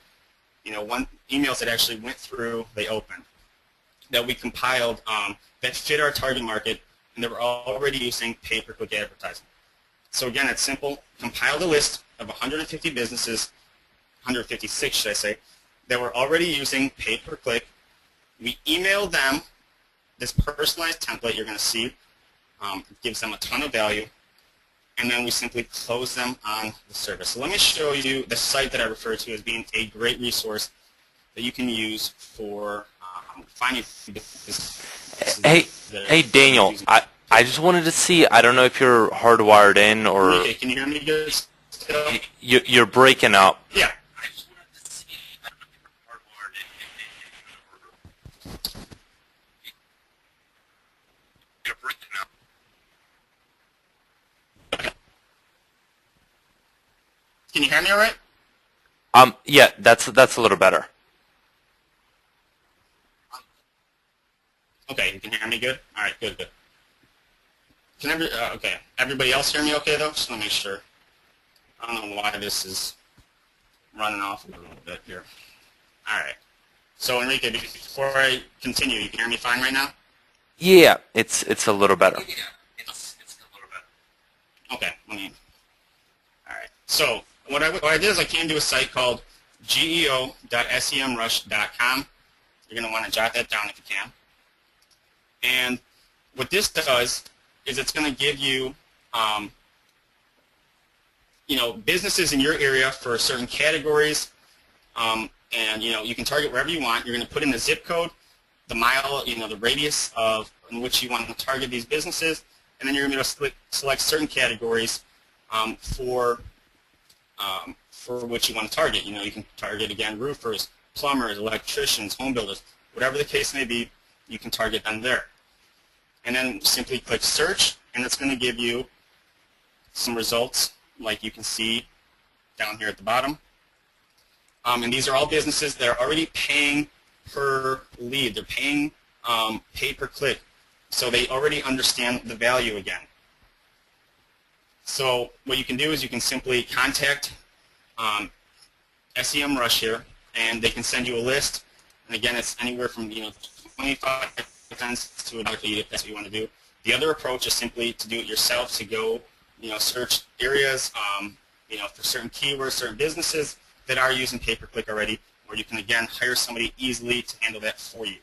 emails that actually went through, they opened, that we compiled that fit our target market, and that were already using pay-per-click advertising. So again, it's simple. Compile the list of 150 businesses, 156 should I say, that were already using pay-per-click. We emailed them this personalized template you're going to see gives them a ton of value, and then we simply close them on the service. So let me show you the site that I refer to as being a great resource that you can use for finding businesses. Hey, Daniel, I just wanted to see, I don't know if you're hardwired in or... Okay, can you hear me good still? You're breaking up. Yeah. Can you hear me all right? Yeah, that's a little better. Okay, you can hear me good? All right, good. Can okay, everybody else hear me okay though? Just want to make sure. I don't know why this is running off a little bit here. All right. So Enrique, before I continue, you can hear me fine right now? Yeah, it's a little better. Yeah, it's a little better. Okay, let me. All right. So what I did is I came to a site called geo.semrush.com. You're going to want to jot that down if you can. And what this does is it's going to give you, businesses in your area for certain categories, and you can target wherever you want. You're going to put in the zip code, the mile, the radius in which you want to target these businesses, and then you're going to be able to select certain categories for which you want to target. You can target again roofers, plumbers, electricians, home builders, whatever the case may be. You can target them there. And then simply click search, and it's going to give you some results like you can see down here at the bottom. And these are all businesses that are already paying per lead. They're paying pay per click. So they already understand the value again. So what you can do is you can simply contact SEMrush here, and they can send you a list. And again, it's anywhere from 25 cents to $1 fee if that's what you want to do. The other approach is simply to do it yourself, to go search areas for certain keywords, certain businesses that are using pay-per-click already, or you can again hire somebody easily to handle that for you.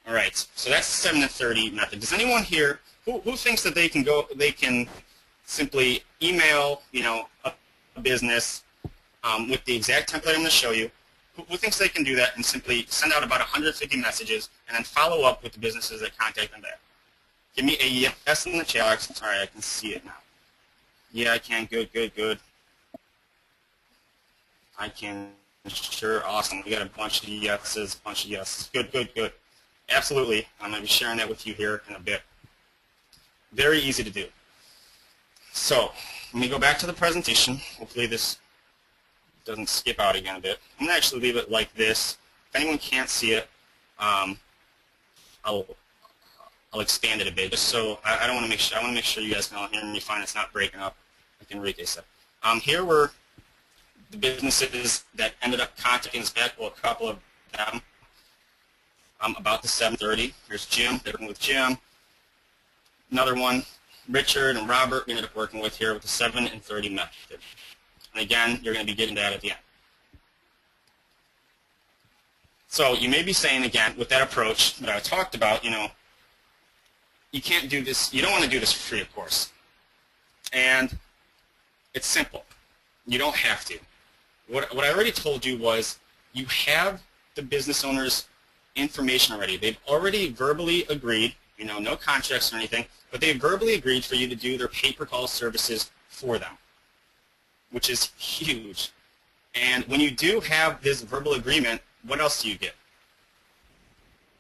All right, so that's the 7 to 30 method. Does anyone here who thinks that they can simply email a business with the exact template I'm going to show you? Who thinks they can do that and simply send out about 150 messages and then follow up with the businesses that contact them back? Give me a yes in the chat. All right, I can see it now. Yeah, I can. Good. I can. Sure, awesome. We got a bunch of yeses, Good. Absolutely. I'm going to be sharing that with you here in a bit. Very easy to do. So, let me go back to the presentation. Hopefully this doesn't skip out again a bit. I'm going to actually leave it like this. If anyone can't see it, I'll expand it a bit, just so I want to make sure you guys can all hear me fine. It's not breaking up, like Enrique said. Here were the businesses that ended up contacting us back. Well, a couple of them. About the 7:30. Here's Jim. They're working with Jim. Another one, Richard and Robert, we ended up working with here with the 7 and 30 method. And again, you're going to be getting that at the end. So you may be saying, again, with that approach that I talked about, you can't do this. You don't want to do this for free, of course. And it's simple. You don't have to. What I already told you was you have the business owner's information already. They've already verbally agreed, no contracts or anything, but they've verbally agreed for you to do their pay-per-call services for them, which is huge. And when you do have this verbal agreement, what else do you get?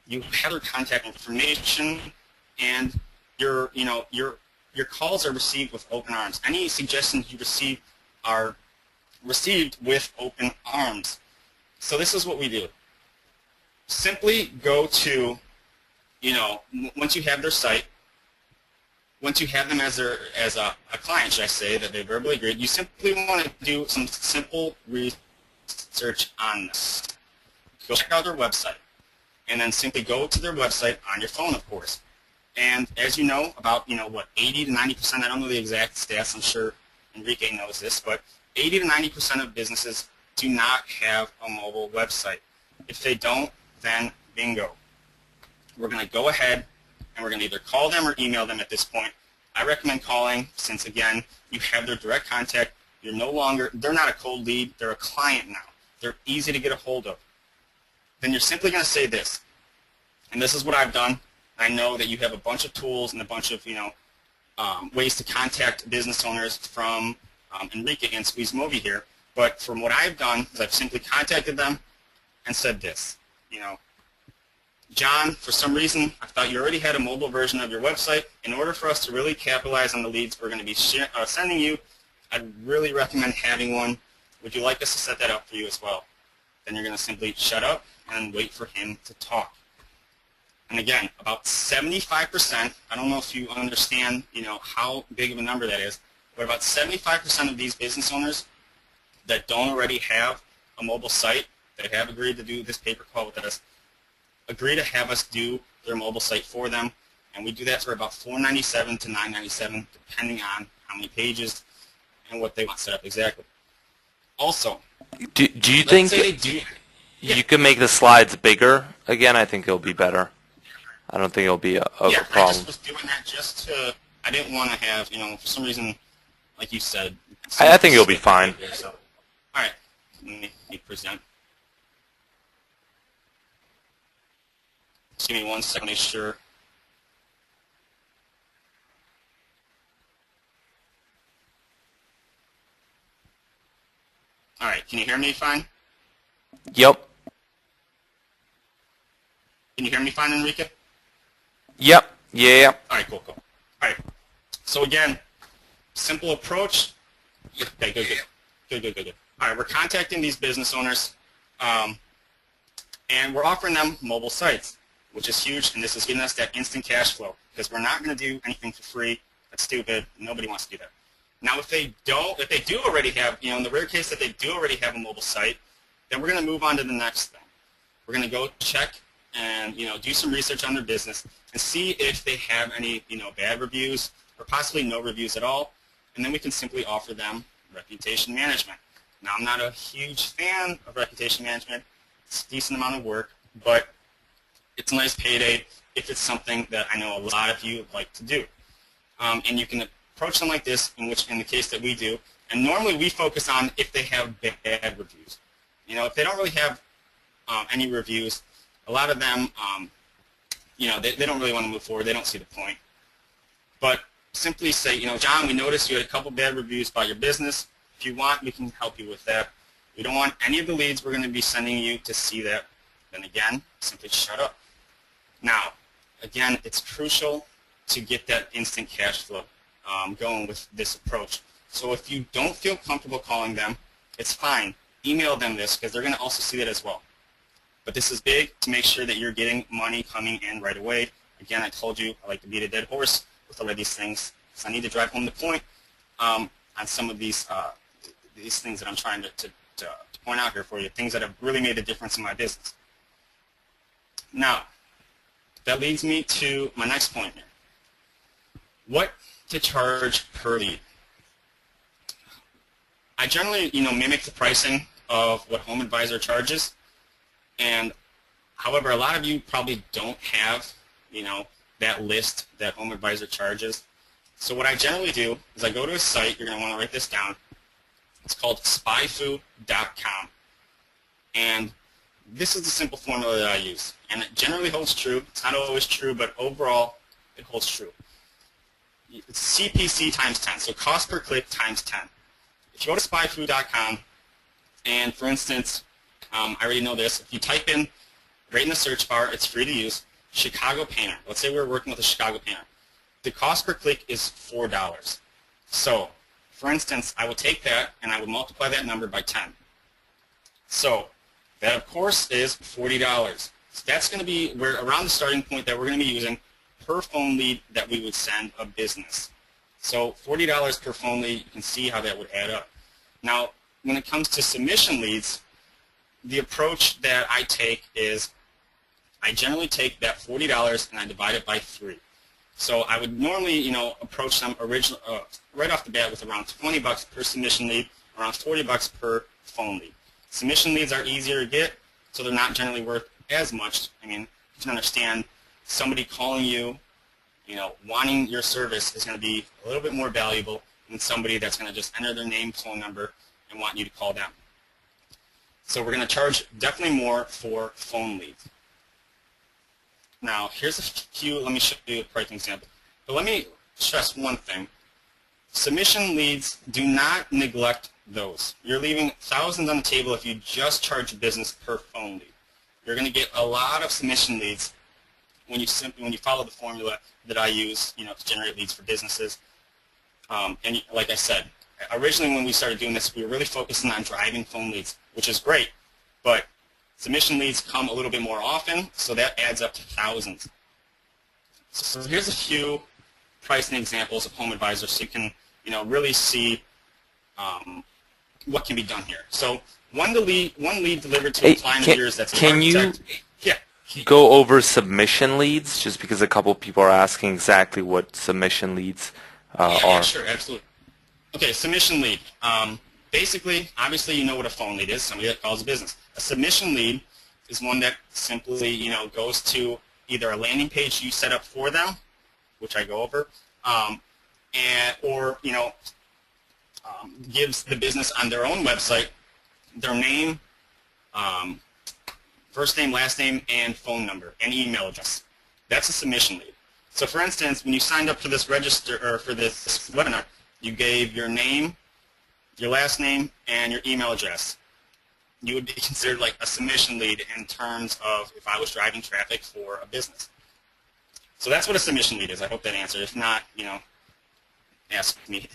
You have their contact information, and your calls are received with open arms. Any suggestions you receive are received with open arms. So this is what we do. Simply go to, once you have their site, once you have them as a client, should I say, that they verbally agreed, you simply want to do some simple research on this. Go check out their website, and then simply go to their website on your phone, of course. And as you know, about 80 to 90%, I don't know the exact stats, I'm sure Enrique knows this, but 80 to 90% of businesses do not have a mobile website. If they don't, then bingo. we're going to go ahead and we're going to either call them or email them at this point. I recommend calling since, again, you have their direct contact. You're no longer, they're not a cold lead, they're a client now. They're easy to get a hold of. Then you're simply going to say this, and this is what I've done. I know that you have a bunch of tools and a bunch of, ways to contact business owners from Enrique and SqueezeMobi here, but from what I've done is I've simply contacted them and said this, John, for some reason, I thought you already had a mobile version of your website. In order for us to really capitalize on the leads we're going to be sending you, I'd really recommend having one. Would you like us to set that up for you as well? Then you're going to simply shut up and wait for him to talk. And again, about 75%, I don't know if you understand, how big of a number that is, but about 75% of these business owners that don't already have a mobile site, that have agreed to do this paper call with us, agree to have us do their mobile site for them, and we do that for about $497 to $997, depending on how many pages and what they want set up exactly. Also, do you think Yeah. you can make the slides bigger? Again, I think it'll be better. I don't think it'll be a Yeah, problem. I just was doing that just to, I didn't want to have, for some reason, like you said. I think it'll be fine. So, all right, let me present. Just give me 1 second to make sure. All right, can you hear me fine? Yep. Can you hear me fine, Enrique? Yep. Yeah. All right, cool. All right. So again, simple approach. Okay, good. All right, we're contacting these business owners, and we're offering them mobile sites, which is huge, and this is giving us that instant cash flow because we're not going to do anything for free. That's stupid. Nobody wants to do that. Now, if they do already have, in the rare case that they do already have a mobile site, then we're going to move on to the next thing. We're going to go check and do some research on their business and see if they have any bad reviews or possibly no reviews at all, and then we can simply offer them reputation management. Now, I'm not a huge fan of reputation management. It's a decent amount of work, but it's a nice payday if it's something that I know a lot of you like to do. And you can approach them like this, in the case that we do, and normally we focus on if they have bad reviews. If they don't really have any reviews, a lot of them, they don't really want to move forward. They don't see the point. But simply say, John, we noticed you had a couple bad reviews about your business. If you want, we can help you with that. We don't want any of the leads we're going to be sending you to see that. Then again, simply shut up. Now, again, it's crucial to get that instant cash flow going with this approach. So if you don't feel comfortable calling them, it's fine. Email them this because they're going to also see that as well. But this is big to make sure that you're getting money coming in right away. Again, I told you I like to beat a dead horse with all of these things. So I need to drive home the point on some of these things that I'm trying to point out here for you, things that have really made a difference in my business. Now, that leads me to my next point here. What to charge per lead. I generally, mimic the pricing of what Home Advisor charges, and however, a lot of you probably don't have, that list that Home Advisor charges. So what I generally do is I go to a site. You're going to want to write this down. It's called spyfu.com, and this is the simple formula that I use, and it generally holds true. It's not always true, but overall, it holds true. It's CPC times 10, so cost per click times 10. If you go to spyfu.com, and for instance, I already know this, if you type in, right in the search bar, it's free to use, Chicago painter. Let's say we're working with a Chicago painter. The cost per click is $4. So, for instance, I will take that and I will multiply that number by 10. So, that of course is $40. So that's going to be around the starting point that we're going to be using per phone lead that we would send a business. So $40 per phone lead, you can see how that would add up. Now, when it comes to submission leads, the approach that I take is I generally take that $40 and I divide it by 3. So I would normally, approach them right off the bat with around $20 per submission lead, around $40 per phone lead. Submission leads are easier to get, so they're not generally worth as much. I mean, you can understand somebody calling you, wanting your service is going to be a little bit more valuable than somebody that's going to just enter their name, phone number, and want you to call them. So we're going to charge definitely more for phone leads. Now, here's a few, let me show you a pricing example. But let me stress one thing. Submission leads, do not neglect those. You're leaving thousands on the table if you just charge business per phone lead. You're going to get a lot of submission leads when you follow the formula that I use, to generate leads for businesses. And like I said, originally when we started doing this, we were really focusing on driving phone leads, which is great, but submission leads come a little bit more often, so that adds up to thousands. So here's a few pricing examples of Home Advisor, so you can, really see what can be done here. So one lead delivered to a client of yours that's an architect. Yeah. Go over submission leads, just because a couple people are asking exactly what submission leads are. Yeah, sure, absolutely. Okay, submission lead. Basically, obviously, you know what a phone lead is, somebody that calls a business. A submission lead is one that simply, goes to either a landing page you set up for them, which I go over, or gives the business on their own website their name, first name, last name, and phone number, and email address. That's a submission lead. So, for instance, when you signed up for this for this webinar, you gave your name, your last name, and your email address. You would be considered like a submission lead in terms of if I was driving traffic for a business. So that's what a submission lead is. I hope that answered. If not, ask me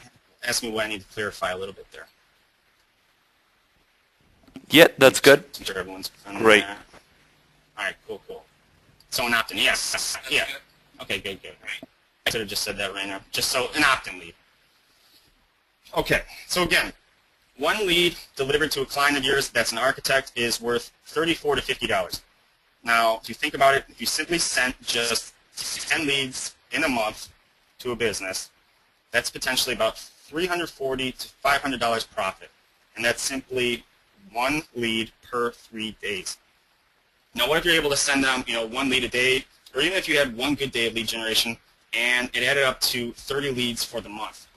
what I need to clarify a little bit there. Yeah, that's good. I'm sure everyone's Great. All right, cool. So an opt-in, yes. Yeah. Okay, good. I should have just said that right now. Just so an opt-in lead. Okay, so again, one lead delivered to a client of yours that's an architect is worth $34 to $50. Now, if you think about it, if you simply sent just 10 leads in a month to a business, that's potentially about $340 to $500 profit. And that's simply one lead per 3 days. Now, what if you're able to send them, one lead a day, or even if you had one good day of lead generation, and it added up to 30 leads for the month?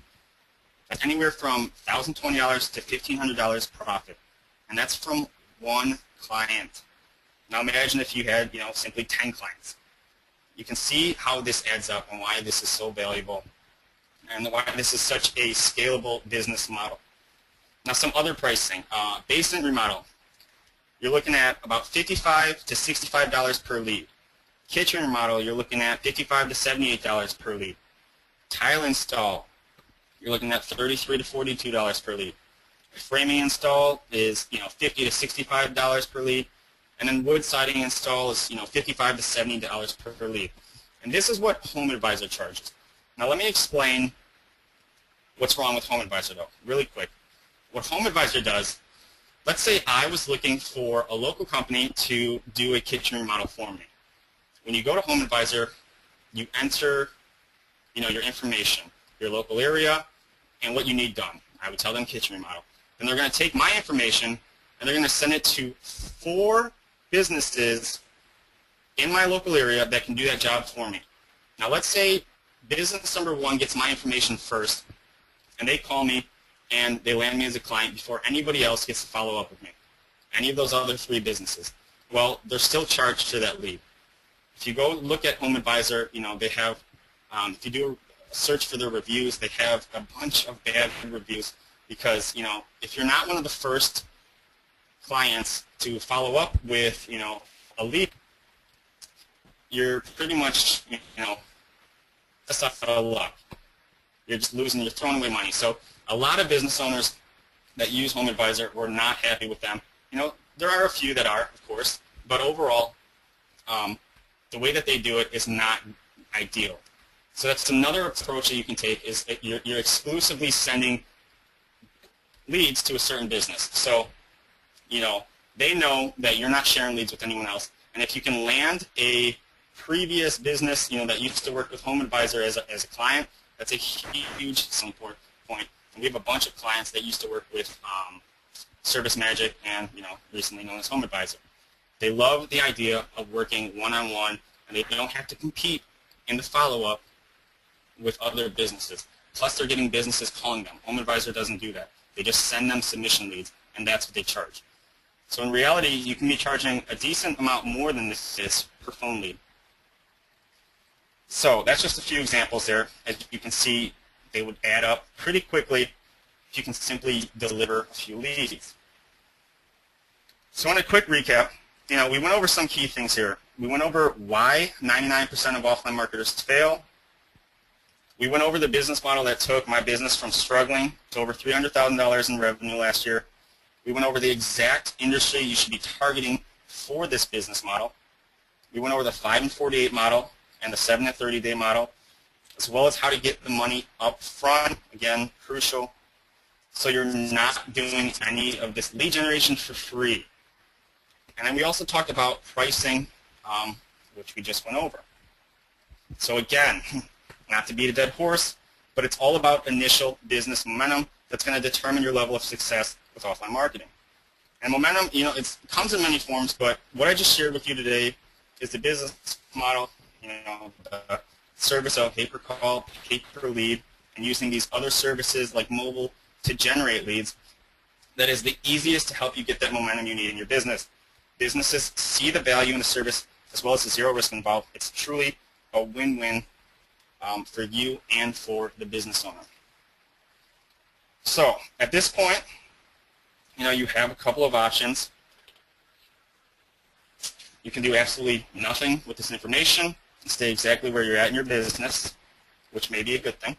That's anywhere from $1,020 to $1,500 profit, and that's from one client. Now imagine if you had, simply 10 clients. You can see how this adds up and why this is so valuable, and why this is such a scalable business model. Now some other pricing, basement remodel. You're looking at about $55 to $65 per lead. Kitchen remodel, you're looking at $55 to $78 per lead. Tile install, you're looking at $33 to $42 per lead. Framing install is $50 to $65 per lead, and then wood siding install is $55 to $70 per lead. And this is what Home Advisor charges. Now let me explain what's wrong with Home Advisor though, really quick. What Home Advisor does, let's say I was looking for a local company to do a kitchen remodel for me. When you go to Home Advisor, you enter your information, your local area, and what you need done. I would tell them kitchen remodel. Then they're going to take my information and they're going to send it to 4 businesses in my local area that can do that job for me. Now let's say business number 1 gets my information first, and they call me and they land me as a client before anybody else gets to follow up with me. Any of those other 3 businesses. Well, they're still charged to that lead. If you go look at Home Advisor, they have, if you do a search for their reviews, they have a bunch of bad reviews because, if you're not one of the first clients to follow up with, a lead, you're pretty much, that's out of luck. You're just you're throwing away money. So a lot of business owners that use Home Advisor were not happy with them. There are a few that are, of course, but overall, the way that they do it is not ideal. So that's another approach that you can take is that you're exclusively sending leads to a certain business. So, they know that you're not sharing leads with anyone else. And if you can land a previous business, that used to work with Home Advisor as a client, that's a huge selling point. And we have a bunch of clients that used to work with Service Magic and, recently known as Home Advisor. They love the idea of working one-on-one and they don't have to compete in the follow-up with other businesses. Plus, they're getting businesses calling them. HomeAdvisor doesn't do that. They just send them submission leads, and that's what they charge. So in reality, you can be charging a decent amount more than this per phone lead. So that's just a few examples there. As you can see, they would add up pretty quickly if you can simply deliver a few leads. So in a quick recap, we went over some key things here. We went over why 99% of offline marketers fail. We went over the business model that took my business from struggling to over $300,000 in revenue last year. We went over the exact industry you should be targeting for this business model. We went over the 5 and 48 model and the 7 and 30-day model, as well as how to get the money up front, again, crucial, so you're not doing any of this lead generation for free. And then we also talked about pricing, which we just went over. So again, not to beat a dead horse, but it's all about initial business momentum that's going to determine your level of success with offline marketing. And momentum, it comes in many forms, but what I just shared with you today is the business model, the service of pay-per-call, pay-per-lead, and using these other services like mobile to generate leads. That is the easiest to help you get that momentum you need in your business. Businesses see the value in the service as well as the zero risk involved. It's truly a win-win for you and for the business owner. So at this point, you have a couple of options. You can do absolutely nothing with this information and stay exactly where you're at in your business, which may be a good thing.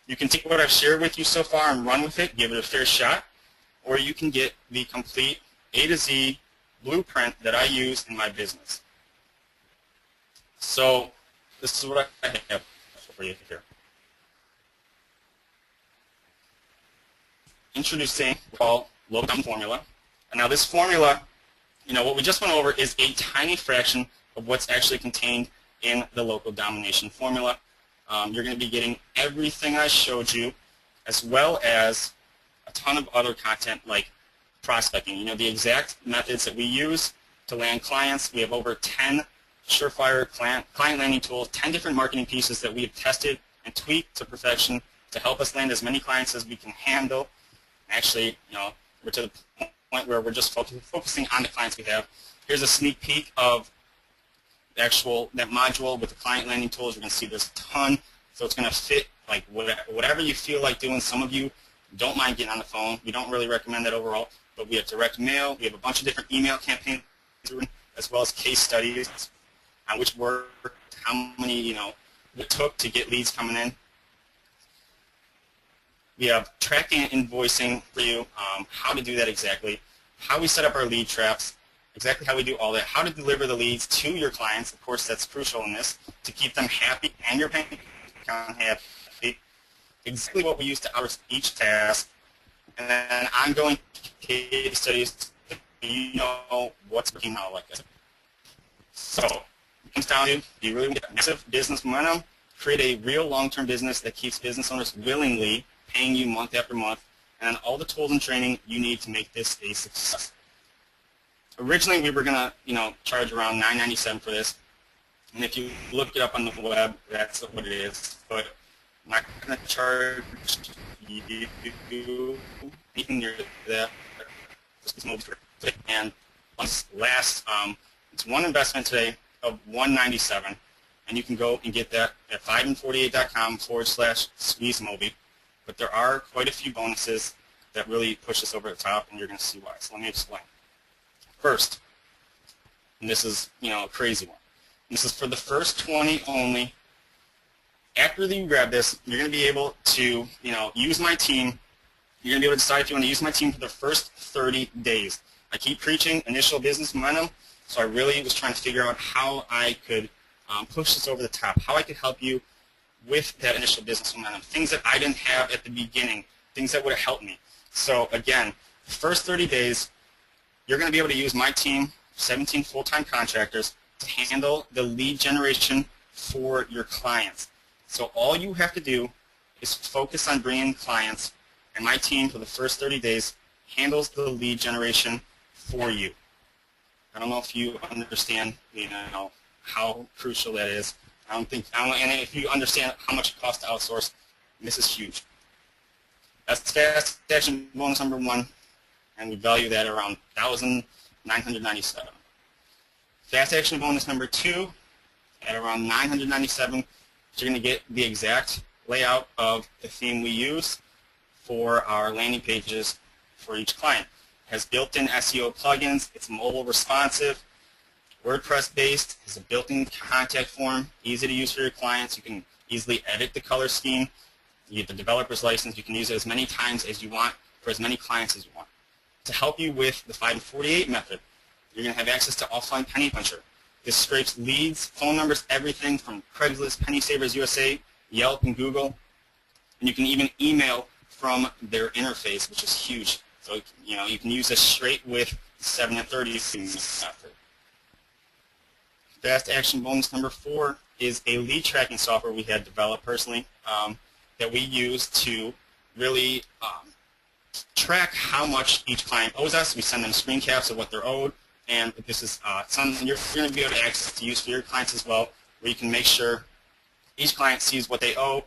You can take what I've shared with you so far and run with it, give it a fair shot, or you can get the complete A to Z blueprint that I use in my business. So this is what I have for you here. Introducing what we call local domination formula. And now this formula, what we just went over is a tiny fraction of what's actually contained in the local domination formula. You're going to be getting everything I showed you, as well as a ton of other content like prospecting. The exact methods that we use to land clients. We have over 10 surefire client landing tools, 10 different marketing pieces that we have tested and tweaked to perfection to help us land as many clients as we can handle. Actually, we're to the point where we're just focusing on the clients we have. Here's a sneak peek of that module with the client landing tools. You're going to see there's a ton, so it's going to fit like whatever you feel like doing. Some of you don't mind getting on the phone. We don't really recommend that overall, but we have direct mail. We have a bunch of different email campaigns, as well as case studies on which worked, how many it took to get leads coming in. We have tracking and invoicing for you, how to do that exactly, how we set up our lead traps, exactly how we do all that, how to deliver the leads to your clients. Of course, that's crucial in this, to keep them happy and your bank account happy. Exactly what we use to outsource each task, and then ongoing case studies so what's working out like this. So it comes down to, do you really want to get massive business momentum, create a real long-term business that keeps business owners willingly paying you month after month, and all the tools and training you need to make this a success. Originally, we were going to, charge around $9.97 for this, and if you look it up on the web, that's what it is. But I'm not going to charge you anything near that. And last, it's one investment today of $197, and you can go and get that at 5and48.com/SqueezeMobi. But there are quite a few bonuses that really push us over the top, and you're going to see why. So let me explain. First, and this is a crazy one. This is for the first 20 only. After you grab this, you're going to be able to use my team. You're going to be able to decide if you want to use my team for the first 30 days. I keep preaching initial business momentum, so I really was trying to figure out how I could push this over the top, how I could help you with that initial business momentum, things that I didn't have at the beginning, things that would have helped me. So again, the first 30 days, you're going to be able to use my team, 17 full-time contractors, to handle the lead generation for your clients. So all you have to do is focus on bringing clients, and my team for the first 30 days handles the lead generation for you. I don't know if you understand how crucial that is. And if you understand how much it costs to outsource, this is huge. That's fast action bonus number 1, and we value that around $1,997. Fast action bonus number 2 at around $997. You're going to get the exact layout of the theme we use for our landing pages for each client. It has built-in SEO plugins. It's mobile responsive, WordPress based. It's a built-in contact form, easy to use for your clients. You can easily edit the color scheme. You get the developer's license. You can use it as many times as you want for as many clients as you want. To help you with the 5 and 48 method, you're going to have access to offline penny puncher. This scrapes leads, phone numbers, everything from Craigslist, Penny Savers USA, Yelp, and Google. And you can even email from their interface, which is huge. So you can use this straight with the 7 and 30 method. Fast action bonus number 4 is a lead tracking software we had developed personally that we use to really track how much each client owes us. We send them screen caps of what they're owed, and this is something you're going to be able to access to use for your clients as well, where you can make sure each client sees what they owe.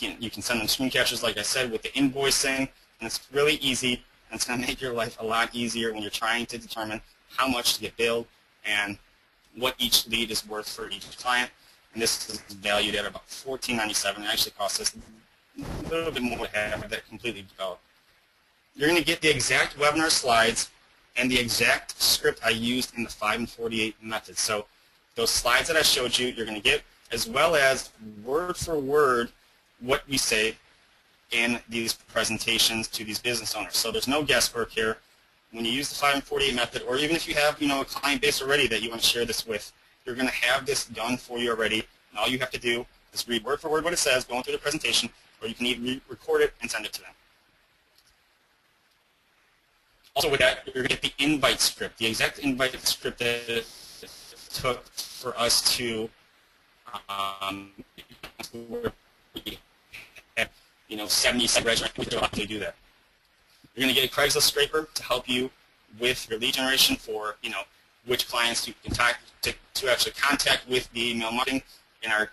You can send them screen captures, like I said, with the invoicing, and it's really easy, and it's going to make your life a lot easier when you're trying to determine how much to get billed and what each lead is worth for each client. And this is valued at about $14.97. It actually costs us a little bit more to have that completely developed. You're going to get the exact webinar slides and the exact script I used in the 5 and 48 method. So those slides that I showed you, you're going to get, as well as word for word what we say in these presentations to these business owners. So there's no guesswork here. When you use the 5 and 48 method, or even if you have a client base already that you want to share this with, you're going to have this done for you already. And all you have to do is read word for word what it says, going through the presentation, or you can even record it and send it to them. Also with that, you're going to get the invite script, the exact invite script that it took for us to have 70 registrants to do that. You're going to get a Craigslist scraper to help you with your lead generation for which clients you can to actually contact with the email marketing. In our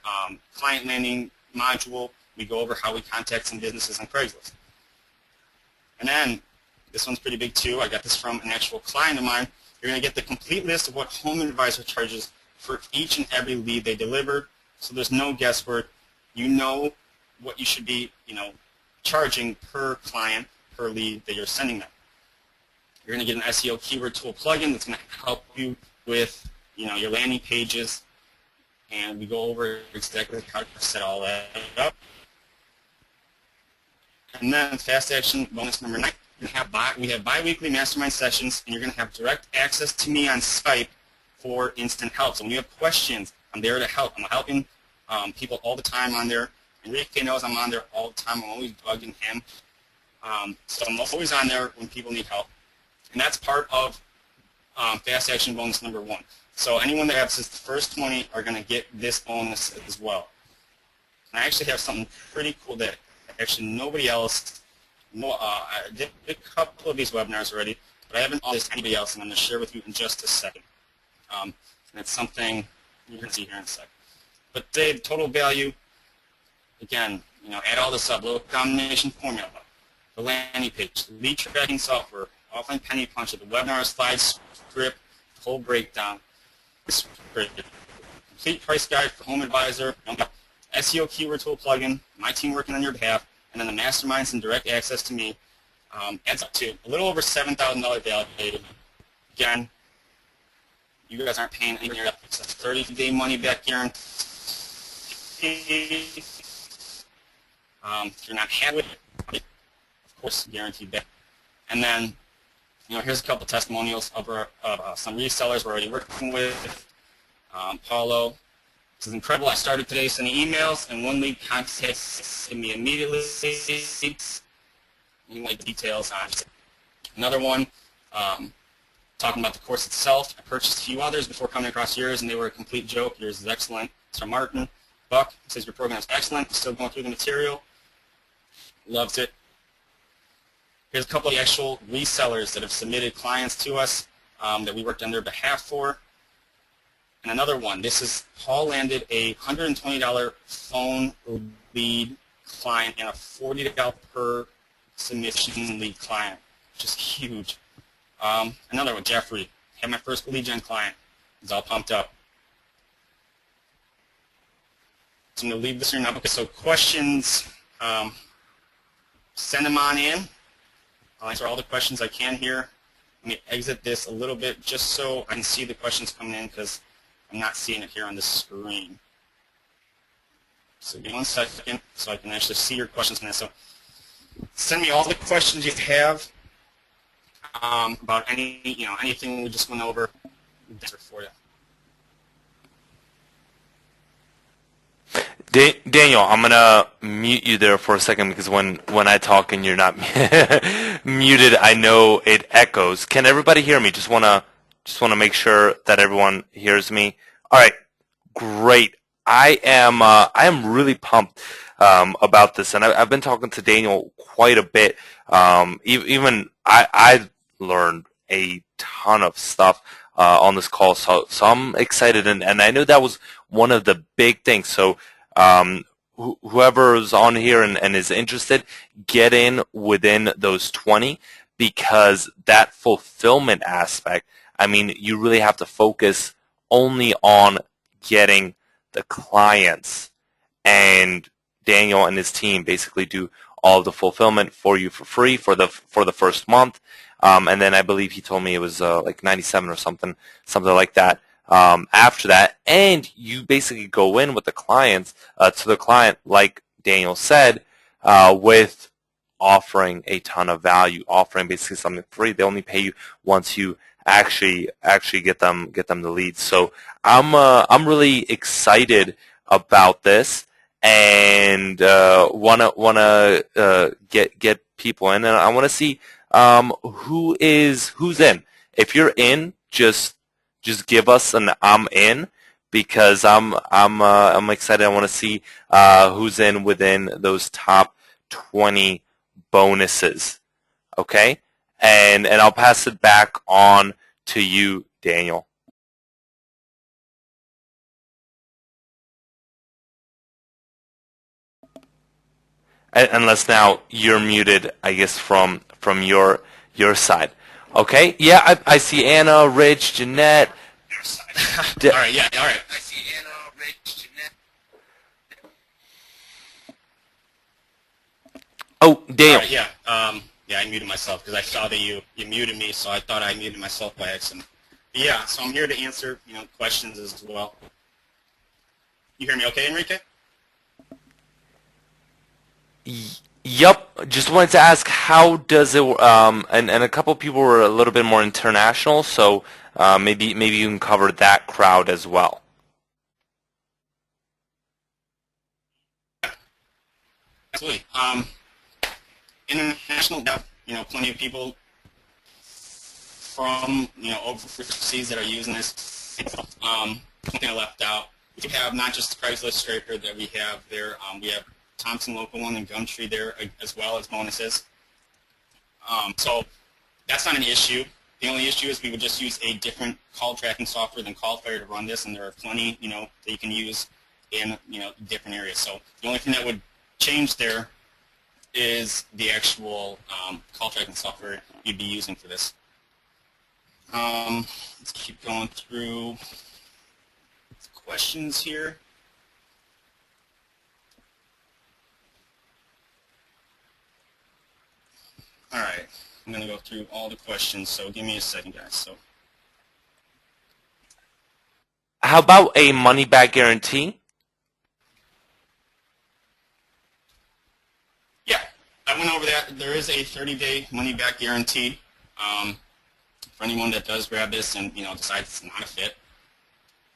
client landing module, we go over how we contact some businesses on Craigslist. And then this one's pretty big too. I got this from an actual client of mine. You're going to get the complete list of what Home Advisor charges for each and every lead they deliver. So there's no guesswork. You know what you should be, charging per client, per lead that you're sending them. You're going to get an SEO keyword tool plugin that's going to help you with, your landing pages, and we go over exactly how to set all that up. And then fast action bonus number 9. We have bi-weekly mastermind sessions, and you're going to have direct access to me on Skype for instant help. So when you have questions, I'm there to help. I'm helping people all the time on there. Enrique knows I'm on there all the time. I'm always bugging him. So I'm always on there when people need help. And that's part of fast action bonus number 1. So anyone that accesses the first 20 are going to get this bonus as well. And I actually have something pretty cool that actually nobody else. I did a couple of these webinars already, but I haven't done this to anybody else, and I'm going to share with you in just a second. And it's something you're going to see here in a second. But today, the total value, again, add all this up: local combination formula, the landing page, lead tracking software, offline penny puncher, the webinar slide script, the whole breakdown, complete price guide for Home Advisor, SEO keyword tool plugin, my team working on your behalf, and then the masterminds and direct access to me adds up to a little over $7,000 value. Again, you guys aren't paying anything near that. It's a 30-day money-back guarantee. If you're not happy with it, of course, guaranteed back. And then, here's a couple testimonials of some resellers we're already working with. Paulo. This is incredible. I started today sending emails, and one lead contacted me immediately. You like the details on it. Another one, talking about the course itself. I purchased a few others before coming across yours, and they were a complete joke. Yours is excellent. Mr. Martin Buck says your program is excellent. Still going through the material. Loves it. Here's a couple of the actual resellers that have submitted clients to us that we worked on their behalf for. And another one, this is Paul landed a $120 phone lead client and a $40 per submission lead client, which is huge. Another one, Jeffrey, had my first lead gen client. He's all pumped up. So I'm going to leave this here now. Okay, so questions, send them on in. I'll answer all the questions I can here. Let me exit this a little bit just so I can see the questions coming in because I'm not seeing it here on the screen. So give me 1 second so I can actually see your questions now. So send me all the questions you have about anything we just went over. Answer for you. Daniel, I'm gonna mute you there for a second because when I talk and you're not muted, I know it echoes. Can everybody hear me? Just wanna make sure that everyone hears me. All right, great. I am really pumped about this, and I've been talking to Daniel quite a bit. Even I learned a ton of stuff on this call, so I'm excited, and I know that was one of the big things. So whoever is on here and is interested, get in within those 20 because that fulfillment aspect, I mean, you really have to focus only on getting the clients, and Daniel and his team basically do all of the fulfillment for you for free for the first month, and then I believe he told me it was like 97 or something like that. After that, and you basically go in with the clients to the client, like Daniel said, with offering a ton of value, offering basically something free. They only pay you once you actually get them the leads. So I'm really excited about this, and wanna get people in, and I want to see who's in. If you're in, just give us an I'm in because I'm excited. I want to see who's in within those top 20 bonuses. Okay, and I'll pass it back on to you, Daniel. Unless now you're muted, I guess from your side. Okay, yeah, I see Anna, Rich, Jeanette. All right, yeah, all right. I see Anna, Rich, Jeanette. Oh, Daniel. Right, yeah, yeah, I muted myself because I saw that you muted me, so I thought I muted myself by accident. But yeah, so I'm here to answer questions as well. You hear me okay, Enrique? Yup. Just wanted to ask, how does it? And a couple people were a little bit more international, so maybe you can cover that crowd as well. Absolutely. International, plenty of people from overseas that are using this. One thing I left out, we have not just the Craigslist scraper that we have there. We have Thompson Local One and Gumtree there as well as bonuses. So that's not an issue. The only issue is we would just use a different call tracking software than CallFire to run this, and there are plenty, that you can use in, different areas. So the only thing that would change there is the actual call tracking software you'd be using for this. Let's keep going through questions here. All right, I'm going to go through all the questions, so give me a second, guys. So, how about a money-back guarantee? Yeah, I went over that. There is a 30-day money-back guarantee for anyone that does grab this and decides it's not a fit.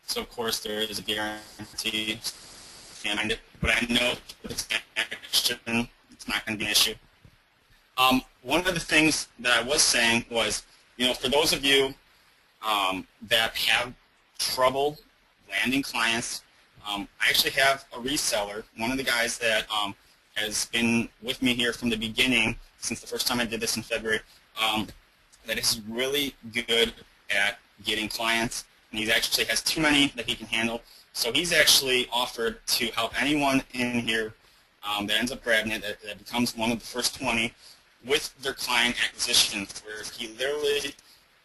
So, of course, there is a guarantee behind it, but I know it's action. It's not going to be an issue. One of the things that I was saying was, for those of you that have trouble landing clients, I actually have a reseller, one of the guys that has been with me here from the beginning, since the first time I did this in February, that is really good at getting clients. and he actually has too many that he can handle. So he's actually offered to help anyone in here that ends up grabbing it, that becomes one of the first 20, with their client acquisition, where he literally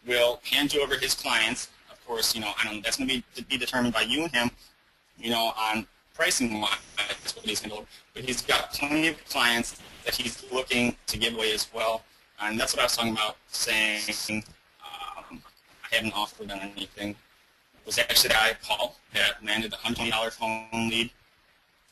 will hand you over his clients. Of course, I don't know, that's going to be determined by you and him, on pricing wise, what he's going to do. But he's got plenty of clients that he's looking to give away as well. And that's what I was talking about, saying I haven't offered them anything. It was actually the guy, Paul, that landed the $120 phone lead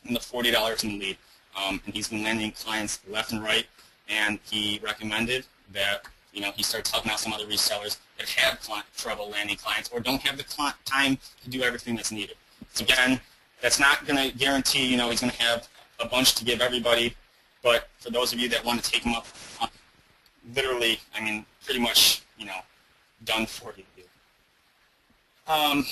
and the $40 in lead. And he's been landing clients left and right, and he recommended that he starts helping out some other resellers that have trouble landing clients or don't have the time to do everything that's needed. So again, that's not going to guarantee he's going to have a bunch to give everybody, but for those of you that want to take them up, literally, pretty much done for you.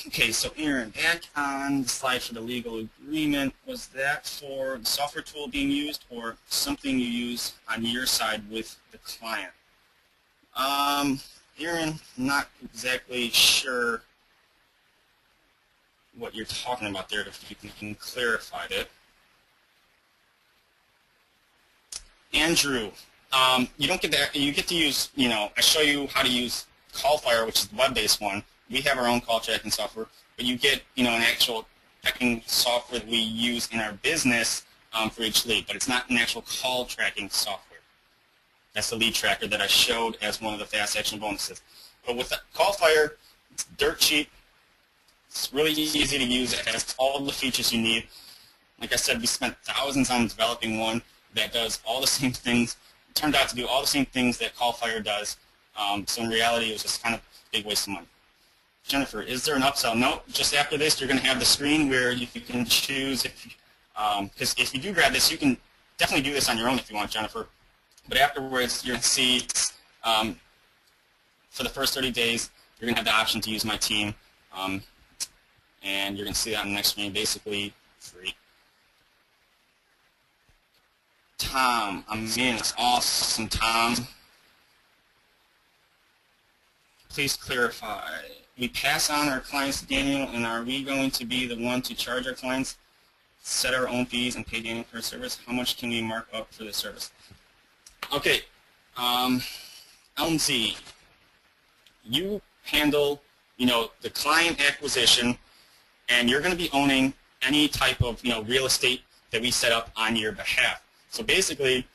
Okay, so Aaron, back on the slide for the legal agreement, was that for the software tool being used or something you use on your side with the client? Aaron, not exactly sure what you're talking about there, if you can clarify it. Andrew, you don't get that. You get to use, I show you how to use CallFire, which is the web-based one. We have our own call tracking software, but you get, an actual tracking software that we use in our business for each lead, but it's not an actual call tracking software. That's the lead tracker that I showed as one of the fast action bonuses. But with the CallFire, it's dirt cheap. It's really easy to use. It has all the features you need. Like I said, we spent thousands on developing one that does all the same things. It turned out to do all the same things that CallFire does. So in reality, it was just kind of a big waste of money. Jennifer, is there an upsell? No, just after this, you're going to have the screen where you can choose, because if you do grab this, you can definitely do this on your own if you want, Jennifer. But afterwards, you're going to see, for the first 30 days, you're going to have the option to use my team. And you're going to see that on the next screen, basically free. Tom, it's awesome, Tom. Please clarify. We pass on our clients to Daniel, and are we going to be the one to charge our clients, set our own fees, and pay Daniel for a service? How much can we mark up for the service? Okay, LMZ, you handle, the client acquisition, and you're going to be owning any type of, real estate that we set up on your behalf. So basically,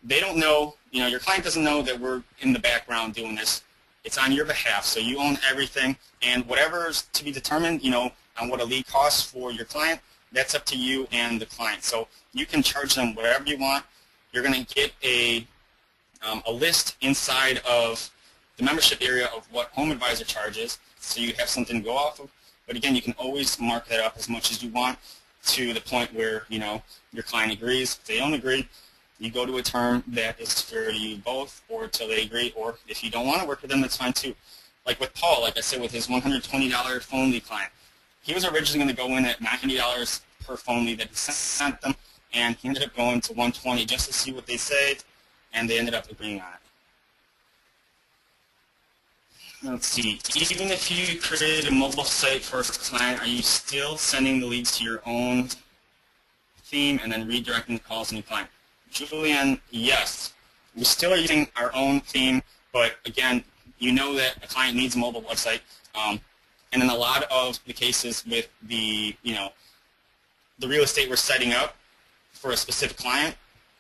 they don't know, your client doesn't know that we're in the background doing this. It's on your behalf, so you own everything, and whatever's to be determined, on what a lead costs for your client, that's up to you and the client. So you can charge them whatever you want. You're going to get a list inside of the membership area of what Home Advisor charges, so you have something to go off of. But again, you can always mark that up as much as you want to the point where, your client agrees. If they don't agree, you go to a term that is fair to you both, or till they agree, or if you don't want to work with them, that's fine too. Like with Paul, like I said, with his $120 phone lead client, he was originally going to go in at $90 per phone lead that he sent them, and he ended up going to $120 just to see what they say, and they ended up agreeing on it. Let's see, even if you created a mobile site for a client, are you still sending the leads to your own theme and then redirecting the calls to the client? Julian, yes. We still are using our own theme, but again, you know that a client needs a mobile website, and in a lot of the cases with the, the real estate we're setting up for a specific client,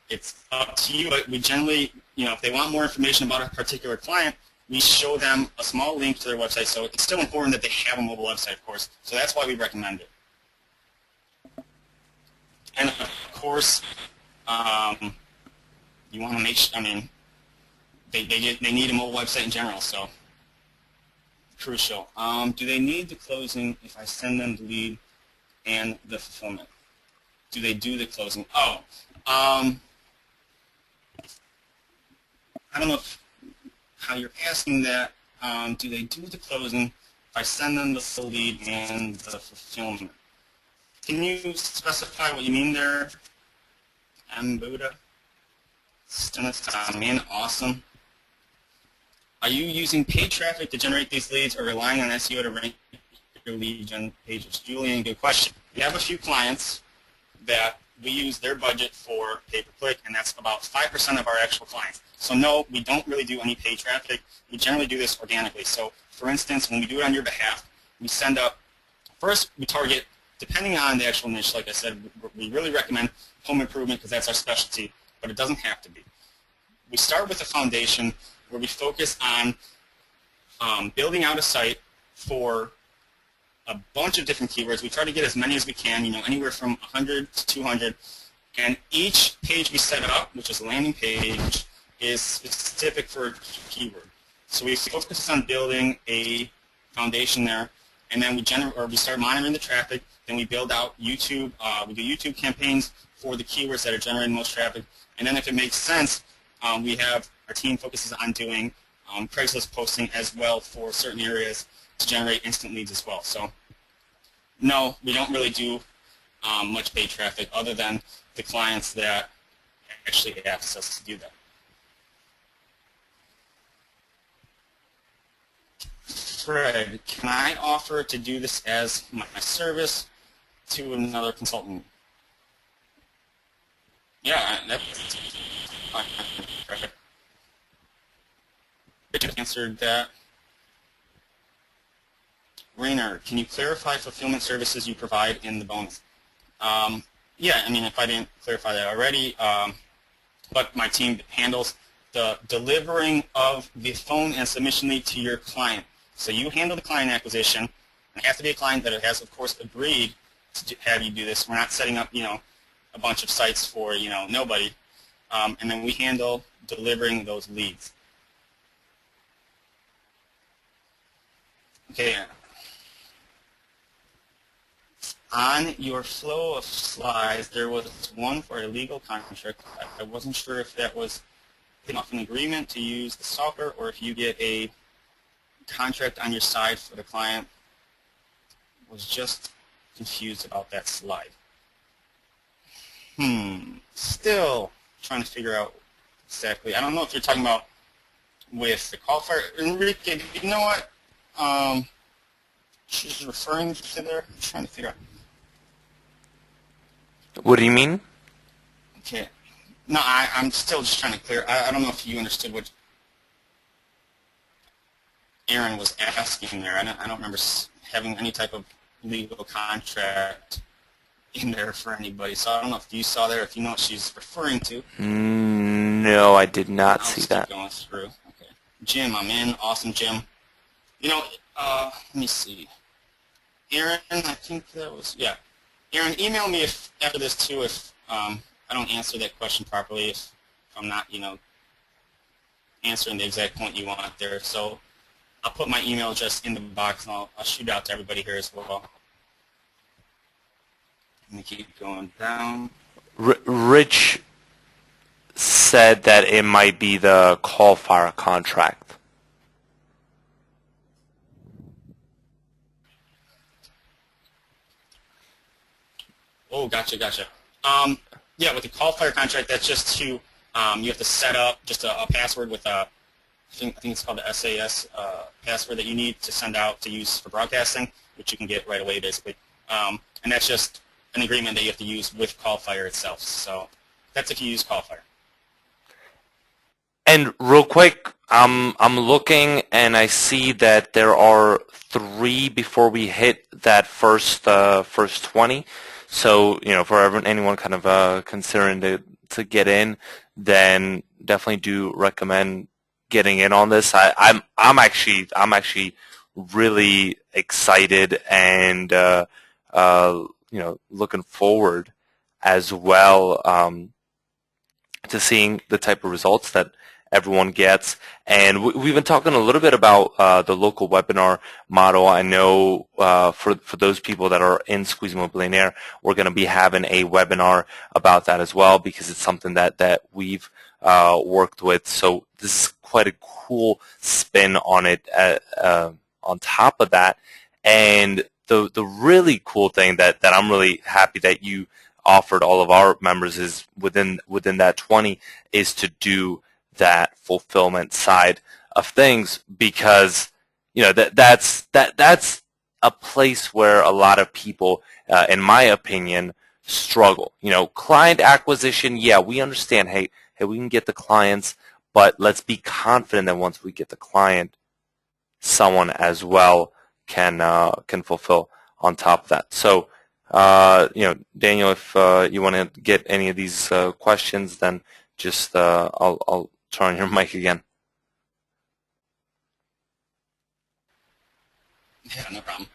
it's up to you, but we generally, if they want more information about a particular client, we show them a small link to their website, so it's still important that they have a mobile website, of course, so that's why we recommend it. And of course, you want to make sure, they need a mobile website in general, so crucial. Do they need the closing if I send them the lead and the fulfillment? Do they do the closing? Oh, I don't know how you're asking that. Do they do the closing if I send them the lead and the fulfillment? Can you specify what you mean there, Buddha? Awesome. Are you using paid traffic to generate these leads or relying on SEO to rank lead gen pages? Julian, good question. We have a few clients that we use their budget for pay-per-click, and that's about 5% of our actual clients. So no, we don't really do any paid traffic. We generally do this organically. So for instance, when we do it on your behalf, we send up, first we target, depending on the actual niche, like I said, we really recommend home improvement because that's our specialty, but it doesn't have to be. We start with a foundation where we focus on building out a site for a bunch of different keywords. We try to get as many as we can, anywhere from 100 to 200. And each page we set up, which is a landing page, is specific for a keyword. So we focus on building a foundation there, and then we start monitoring the traffic. Then we build out YouTube. We do YouTube campaigns for the keywords that are generating the most traffic. And then if it makes sense, our team focuses on doing Craigslist posting as well for certain areas to generate instant leads as well. So no, we don't really do much paid traffic other than the clients that actually ask us to do that. Fred, can I offer to do this as my service to another consultant? Yeah, that's fine. Perfect. Richard answered that. Rainer, can you clarify fulfillment services you provide in the bonus? Yeah, if I didn't clarify that already, but my team handles the delivering of the phone and submission lead to your client. So you handle the client acquisition, and it has to be a client that has, of course, agreed to have you do this. We're not setting up, a bunch of sites for, nobody. And then we handle delivering those leads. Okay. On your flow of slides, there was one for a legal contract. I wasn't sure if that was an agreement to use the software or if you get a contract on your side for the client. Was just confused about that slide. Still trying to figure out exactly. I don't know if you're talking about with the call for Enrique. You know what? She's referring to there. I'm trying to figure out. What do you mean? Okay. No, I'm still just trying to clear. I don't know if you understood what Aaron was asking there. I don't remember having any type of legal contract in there for anybody. So I don't know if you saw there, if you know what she's referring to. No, I did not see that. Going through. Okay. Jim, I'm in. Awesome, Jim. Let me see. Aaron, I think that was, yeah. Aaron, email me after this too if I don't answer that question properly, if I'm not, answering the exact point you want there. So I'll put my email address in the box, and I'll shoot out to everybody here as well. Let me keep going down. Rich said that it might be the call fire contract. Oh, gotcha. Yeah, with the call fire contract, that's just to, you have to set up just a password with I think it's called the SAS password that you need to send out to use for broadcasting, which you can get right away, basically. And that's just an agreement that you have to use with call fire itself. So that's if you use call fire. And real quick, I'm looking and I see that there are 3 before we hit that first 20. So for anyone kind of considering to get in, then definitely do recommend getting in on this. I'm actually really excited and looking forward as well to seeing the type of results that everyone gets. And we've been talking a little bit about the local webinar model. I know for those people that are in SqueezeMobi, we're going to be having a webinar about that as well, because it's something that we've worked with. So this is quite a cool spin on it on top of that. And the really cool thing that I'm really happy that you offered all of our members is within that 20 is to do that fulfillment side of things, because that's a place where a lot of people, in my opinion, struggle. Client acquisition, yeah, we understand, hey, we can get the clients, but let's be confident that once we get the client, someone as well can fulfill on top of that. So, Daniel, if you want to get any of these questions, then just I'll turn on your mic again. Yeah, no problem.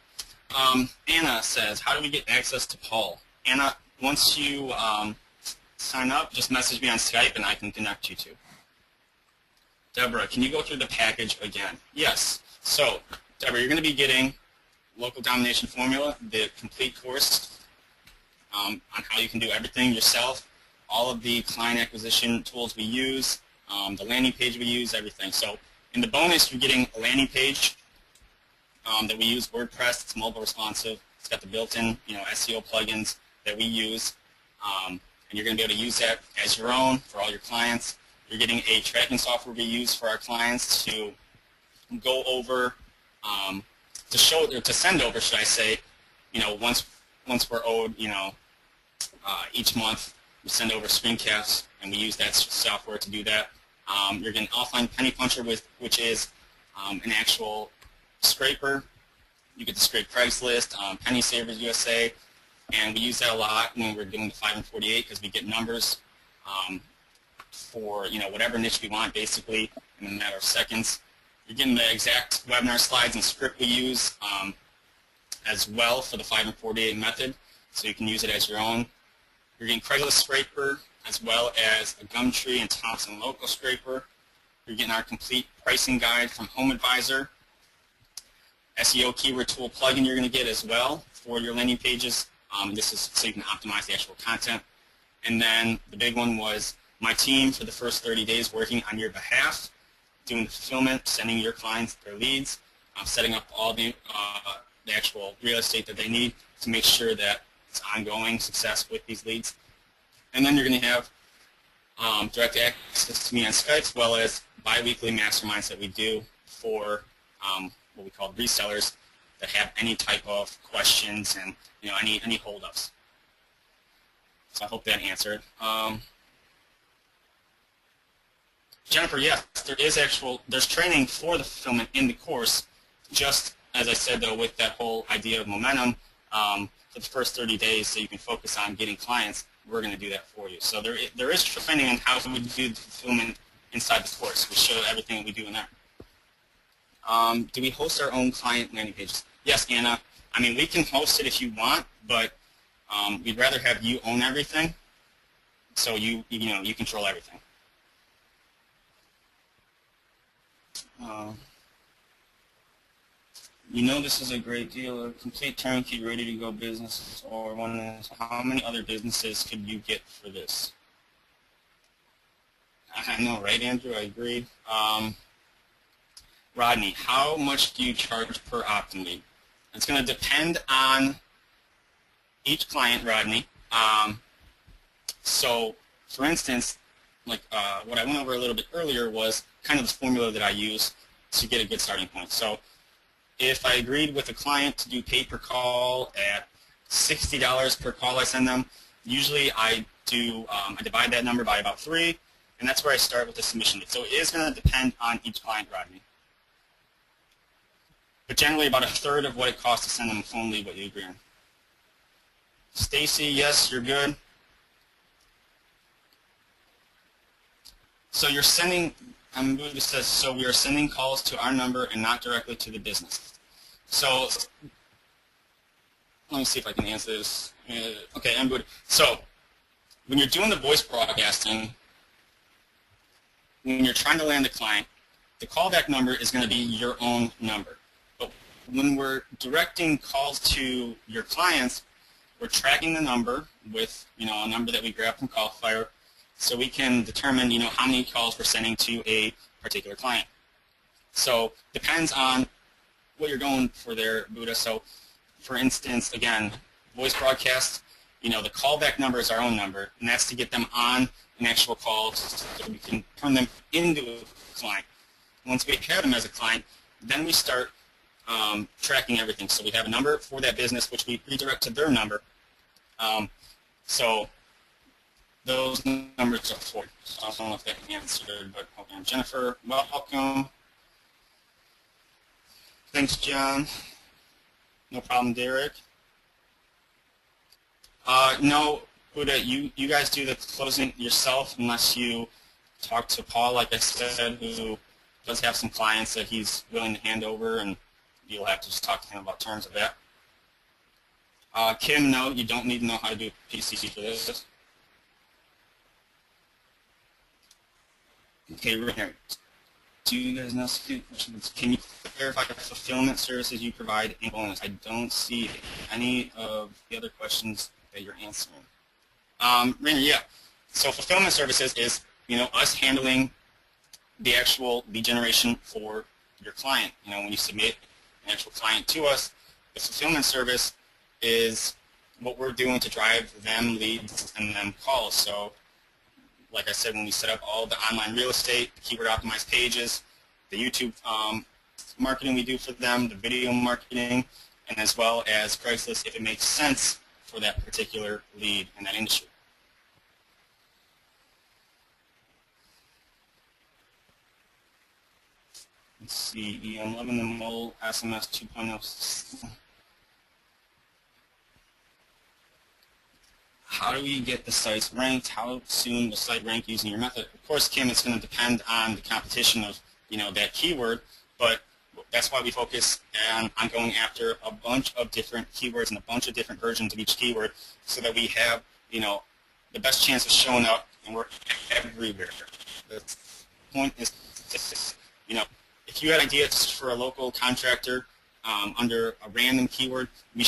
Anna says, how do we get access to Paul? Anna, once you sign up, just message me on Skype and I can connect you to. Deborah, can you go through the package again? Yes. So, Deborah, you're going to be getting Local Domination Formula, the complete course on how you can do everything yourself, all of the client acquisition tools we use, the landing page we use, everything. So, in the bonus, you're getting a landing page that we use, WordPress. It's mobile responsive. It's got the built-in, SEO plugins that we use, and you're going to be able to use that as your own for all your clients. You're getting a tracking software we use for our clients to go over, to send over, should I say, once we're owed, each month we send over screencasts, and we use that software to do that. You're getting offline penny puncher, which is an actual scraper. You get to scrape Craigslist, Penny Savers USA, and we use that a lot when we're doing the 5 and 48 because we get numbers for whatever niche we want basically in a matter of seconds. You're getting the exact webinar slides and script we use as well for the 5 and 48 method, so you can use it as your own. You're getting Craigslist scraper as well as a Gumtree and Thompson Local scraper. You're getting our complete pricing guide from Home Advisor. SEO keyword tool plugin you're going to get as well for your landing pages. This is so you can optimize the actual content. And then the big one was my team for the first 30 days working on your behalf, doing the fulfillment, sending your clients their leads, setting up all the actual real estate that they need to make sure that it's ongoing success with these leads. And then you're going to have direct access to me on Skype as well as bi-weekly masterminds that we do for what we call resellers that have any type of questions and any holdups. So I hope that answered. Jennifer, yes, there's training for the fulfillment in the course. Just as I said though, with that whole idea of momentum, for the first 30 days, so you can focus on getting clients, we're going to do that for you. So there is training on how we do the fulfillment inside the course. We show everything that we do in there. Do we host our own client landing pages? Yes, Anna. I mean, we can host it if you want, but we'd rather have you own everything, so you control everything. This is a great deal. A complete turnkey, ready to go business, or one is how many other businesses could you get for this? I know, right, Andrew? I agree. Rodney, how much do you charge per opt-in lead? It's going to depend on each client, Rodney. So, for instance, like what I went over a little bit earlier was kind of the formula that I use to get a good starting point. So, if I agreed with a client to do pay per call at $60 per call I send them, usually I divide that number by about 3, and that's where I start with the submission lead. So it is going to depend on each client, Rodney. But generally about 1/3 of what it costs to send them a phone lead, what you agree on. Stacy, yes, you're good. So you're sending, Buddha says, so we are sending calls to our number and not directly to the business. So let me see if I can answer this. Okay, Buddha. So when you're doing the voice broadcasting, when you're trying to land a client, the callback number is going to be your own number. But when we're directing calls to your clients, we're tracking the number with a number that we grab from Callfire, so we can determine how many calls we're sending to a particular client. So depends on what you're going for there, Buddha. So for instance, again, voice broadcast, the callback number is our own number, and that's to get them on an actual call so we can turn them into a client. Once we have them as a client, then we start tracking everything. So we have a number for that business, which we redirect to their number. So those numbers are for. So I don't know if that answered, but okay. Jennifer, welcome. Thanks, John. No problem, Derek. No, Buddha, you guys do the closing yourself unless you talk to Paul, like I said, who does have some clients that he's willing to hand over, and you'll have to just talk to him about terms of that. Kim, no, you don't need to know how to do PCC for this. Okay, right here. Do you guys know questions? Can you clarify the fulfillment services you provide in bonus? I don't see any of the other questions that you're answering. Rainer, yeah. So fulfillment services is, us handling the actual lead generation for your client. When you submit an actual client to us, the fulfillment service is what we're doing to drive them leads and them calls. So, like I said, when we set up all the online real estate, the keyword optimized pages, the YouTube marketing we do for them, the video marketing, and as well as Craigslist if it makes sense for that particular lead in that industry. Let's see, I'm loving the mobile SMS 2.0. How do we get the sites ranked? How soon will site rank using your method? Of course, Kim, it's going to depend on the competition of that keyword, but that's why we focus on going after a bunch of different keywords and a bunch of different versions of each keyword, so that we have the best chance of showing up and we're everywhere. The point is, if you had ideas for a local contractor under a random keyword, we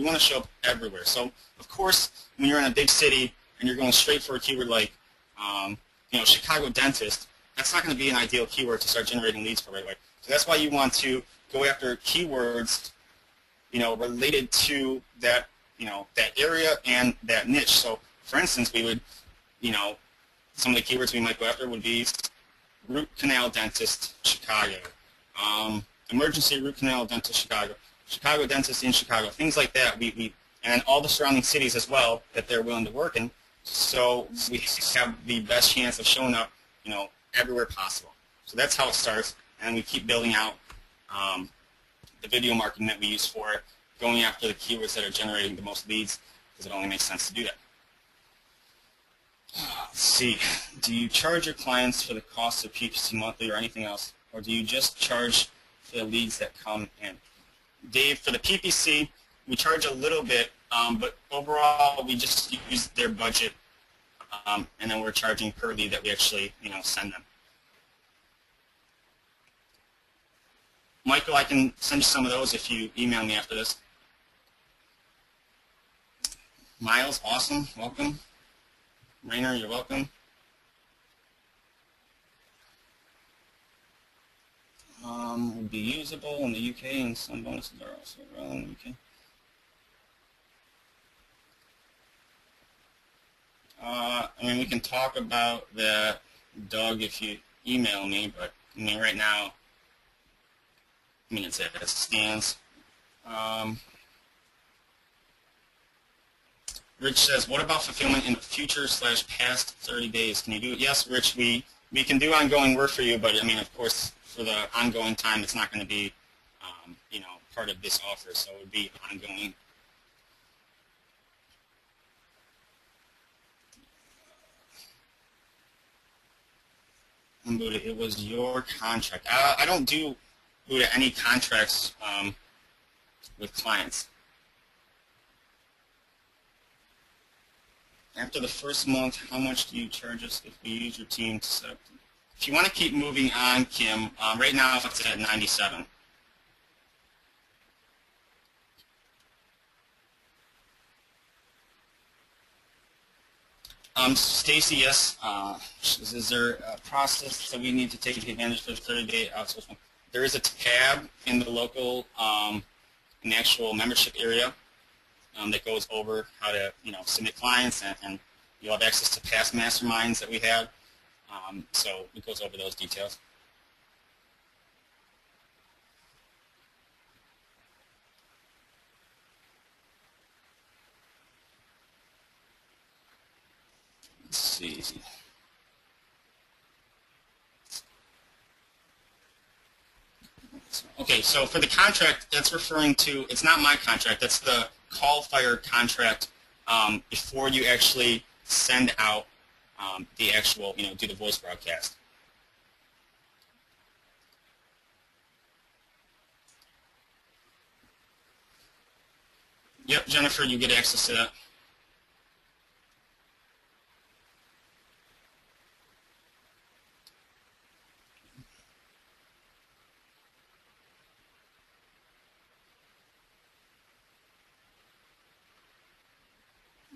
want to show up everywhere. So, of course, when you're in a big city and you're going straight for a keyword like, Chicago dentist, that's not going to be an ideal keyword to start generating leads for right away. So that's why you want to go after keywords, related to that, that area and that niche. So, for instance, we would, some of the keywords we might go after would be root canal dentist, Chicago, emergency root canal dentist, Chicago dentist in Chicago, things like that. And all the surrounding cities as well that they're willing to work in. So we have the best chance of showing up, everywhere possible. So that's how it starts, and we keep building out the video marketing that we use for it, going after the keywords that are generating the most leads, because it only makes sense to do that. Let's see. Do you charge your clients for the cost of PPC monthly or anything else, or do you just charge for the leads that come in? Dave, for the PPC, we charge a little bit, but overall we just use their budget, and then we're charging per lead that we actually send them. Michael, I can send you some of those if you email me after this. Miles, awesome, welcome. Rainer, you're welcome. Would be usable in the UK, and some bonuses are also relevant in the UK. We can talk about that, Doug, if you email me, but right now, it's as it stands. Rich says, what about fulfillment in the future / past 30 days? Can you do it? Yes, Rich, we can do ongoing work for you, but of course, for the ongoing time, it's not going to be, part of this offer, so it would be ongoing. Buddha, it was your contract. I don't do, Buddha, any contracts with clients. After the first month, how much do you charge us if we use your team to set up? If you want to keep moving on, Kim, right now it's at 97. Stacy, yes. Is there a process that we need to take advantage of the 30-day outsourcing? There is a tab in the local, in the actual membership area that goes over how to, submit clients, and you'll have access to past masterminds that we have. So it goes over those details. see. Okay, so for the contract, that's referring to, it's not my contract, that's the call fire contract before you actually send out the actual, do the voice broadcast. Yep, Jennifer, you get access to that.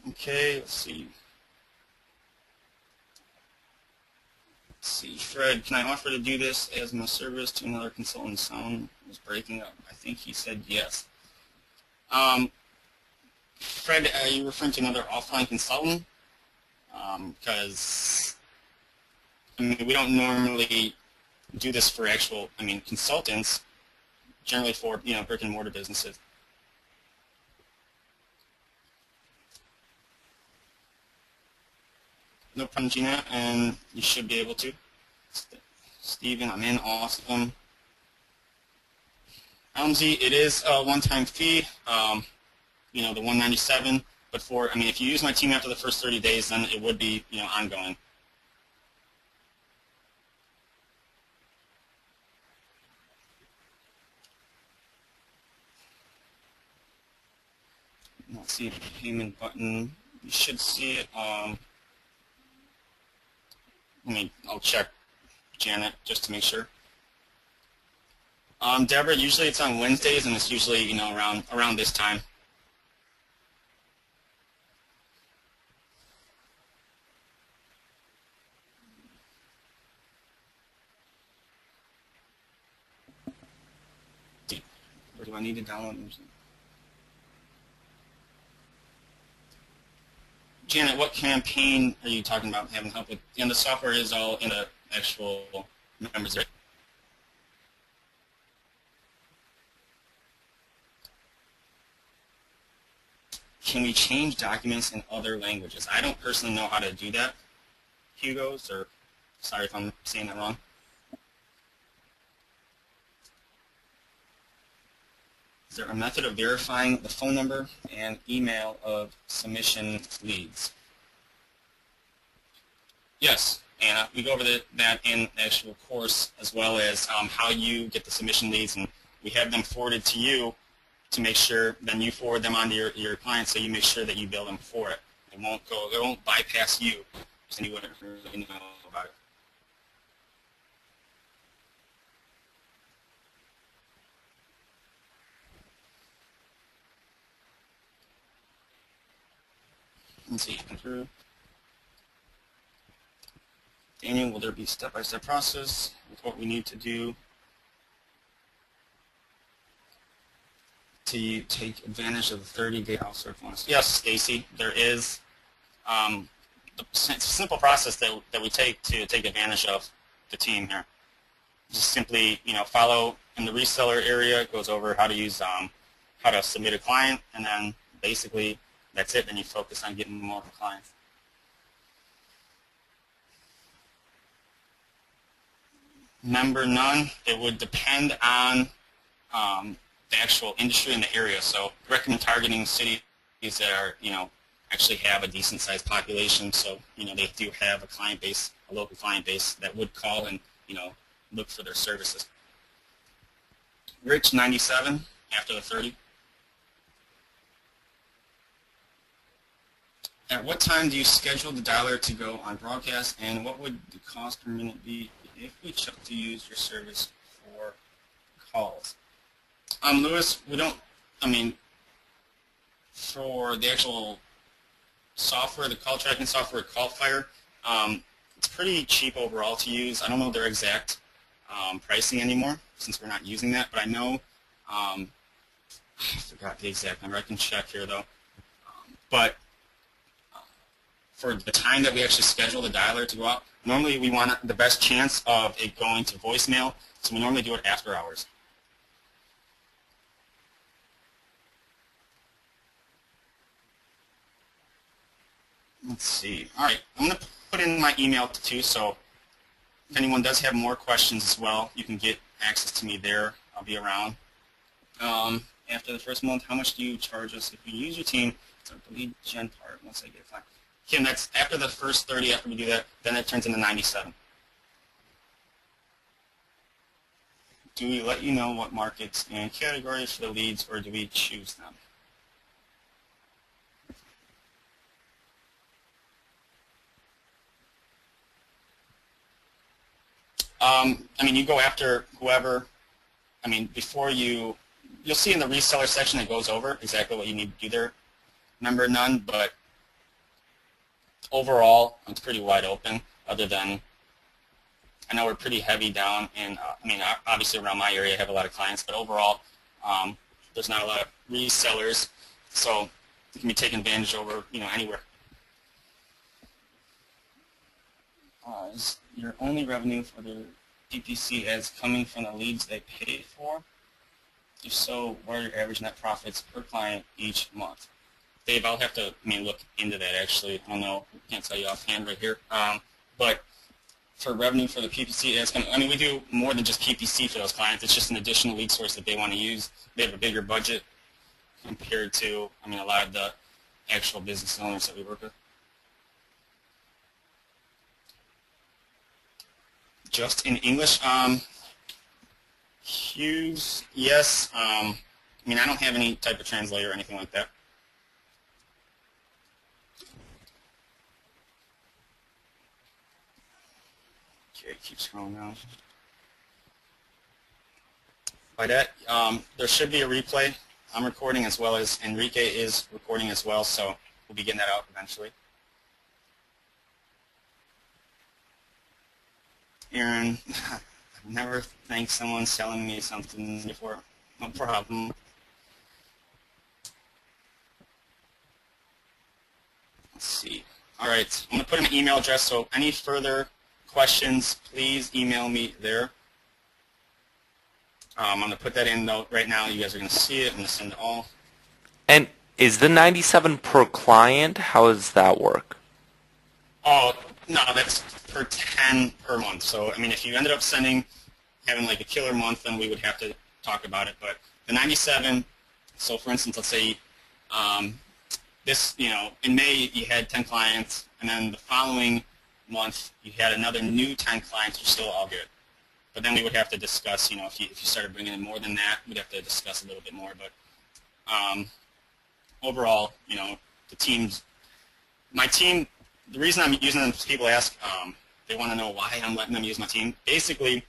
Okay, let's see. Fred, can I offer to do this as my service to another consultant? Sound was breaking up. I think he said yes. Fred, are you referring to another offline consultant? Because we don't normally do this for actual, consultants, generally for, brick and mortar businesses. No problem, Gina, and you should be able to. Steven, I'm in, awesome. Elmsy, it is a one-time fee, the $197, but if you use my team after the first 30 days, then it would be, ongoing. Let's see the payment button. You should see it. I'll check, Janet, just to make sure. Deborah, usually it's on Wednesdays, and it's usually around this time. Or do I need to download? Janet, what campaign are you talking about having help with? And the software is all in the actual members, right? Can we change documents in other languages? I don't personally know how to do that, Hugo's, or sorry if I'm saying that wrong. Is there a method of verifying the phone number and email of submission leads? Yes, Anna. We go over that in the actual course, as well as how you get the submission leads, and we have them forwarded to you to make sure. Then you forward them on to your client, so you make sure that you bill them for it. It won't bypass you, so you wouldn't really know about it. Let's see, through. Daniel, will there be step-by-step process with what we need to do to take advantage of the 30-day outsource bonus? Yes, Stacy, there is. It's a simple process that we take to take advantage of the team here. Just simply, follow in the reseller area. It goes over how to use, how to submit a client, and then basically that's it. Then you focus on getting more clients. Member none. It would depend on the actual industry and the area. So recommend targeting cities that are, actually have a decent sized population. So, they do have a client base, a local client base that would call and, look for their services. Rich, 97 after the 30. At what time do you schedule the dialer to go on broadcast, and what would the cost per minute be if we chose to use your service for calls? Lewis, we don't, for the actual software, the call tracking software, CallFire, it's pretty cheap overall to use. I don't know their exact pricing anymore since we're not using that, but I know, I forgot the exact number. I can check here though. But for the time that we actually schedule the dialer to go out, normally we want the best chance of it going to voicemail, so we normally do it after hours. Let's see. All right, I'm going to put in my email too, so if anyone does have more questions as well, you can get access to me there. I'll be around. After the first month, how much do you charge us if you use your team? It's the lead gen part once I get fine. Kim, that's after the first 30, after we do that, then it turns into 97. Do we let you know what markets and categories for the leads, or do we choose them? I mean, you go after whoever, I mean, before you'll see in the reseller section it goes over exactly what you need to do there. Remember, none, but overall, it's pretty wide open, other than, I know we're pretty heavy down in, I mean, obviously around my area I have a lot of clients, but overall, there's not a lot of resellers, so you can be taken advantage over, anywhere. Is your only revenue for the PPC ads coming from the leads they paid for? If so, what are your average net profits per client each month? Dave, I'll have to look into that actually. I don't know, can't tell you offhand right here. But for revenue for the PPC ads, we do more than just PPC for those clients. It's just an additional lead source that they want to use. They have a bigger budget compared to, a lot of the actual business owners that we work with. Just in English? Hughes, yes. I don't have any type of translator or anything like that. Okay, keep scrolling down. By that, there should be a replay. I'm recording as well as Enrique is recording as well, so we'll be getting that out eventually. Aaron, I've never thanked someone selling me something before. No problem. Let's see. All right, I'm going to put an email address, so any further questions, please email me there. I'm going to put that in right now. You guys are going to see it. I'm going to send it all. And is the 97 per client? How does that work? Oh, no, that's per 10 per month. So, if you ended up having like a killer month, then we would have to talk about it. But the 97, so for instance, let's say in May you had 10 clients, and then the following month you had another new 10 clients, you're still all good. But then we would have to discuss, if you started bringing in more than that, we'd have to discuss a little bit more. But overall, my team, the reason I'm using them is people ask, they want to know why I'm letting them use my team. Basically,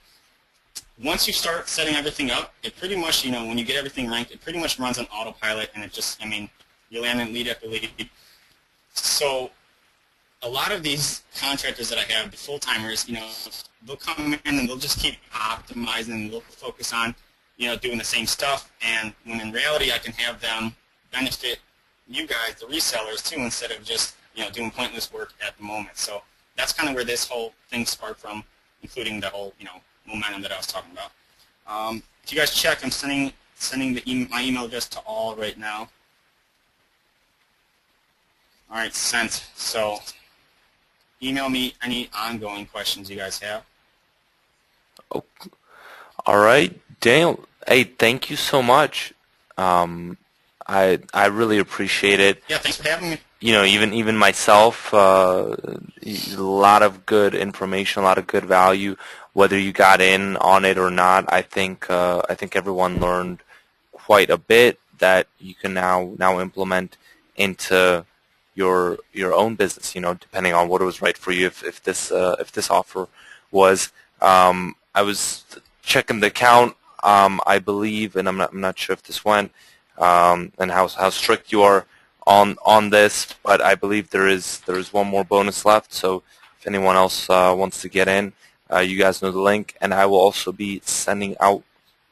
once you start setting everything up, it pretty much, when you get everything ranked, it pretty much runs on autopilot, and it just, you land in lead after lead. So a lot of these contractors that I have, the full-timers, they'll come in and they'll just keep optimizing, and they'll focus on, doing the same stuff, and when in reality I can have them benefit you guys, the resellers, too, instead of just, doing pointless work at the moment. So that's kind of where this whole thing sparked from, including the whole, momentum that I was talking about. If you guys check, I'm sending my email address to all right now. All right, sent. So email me any ongoing questions you guys have. Oh, all right, Daniel. Hey, thank you so much. I really appreciate it. Yeah, thanks for having me. Even myself, a lot of good information, a lot of good value. Whether you got in on it or not, I think everyone learned quite a bit that you can now implement into your own business. Depending on what was right for you. If this offer was, I was checking the account. I believe, and I'm not sure if this went, and how strict you are on this, but I believe there is one more bonus left. So if anyone else wants to get in, you guys know the link, and I will also be sending out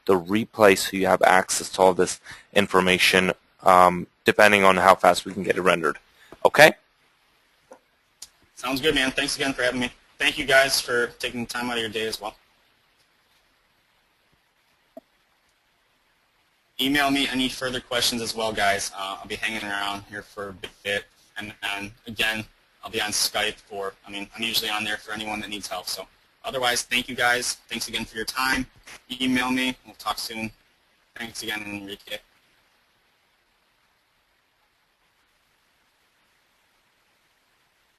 the replay so you have access to all this information, depending on how fast we can get it rendered. Okay? Sounds good, man. Thanks again for having me. Thank you guys for taking time out of your day as well. Email me any further questions as well, guys. I'll be hanging around here for a bit. And again, I'll be on Skype I'm usually on there for anyone that needs help. So otherwise, thank you guys. Thanks again for your time. Email me. We'll talk soon. Thanks again, Enrique.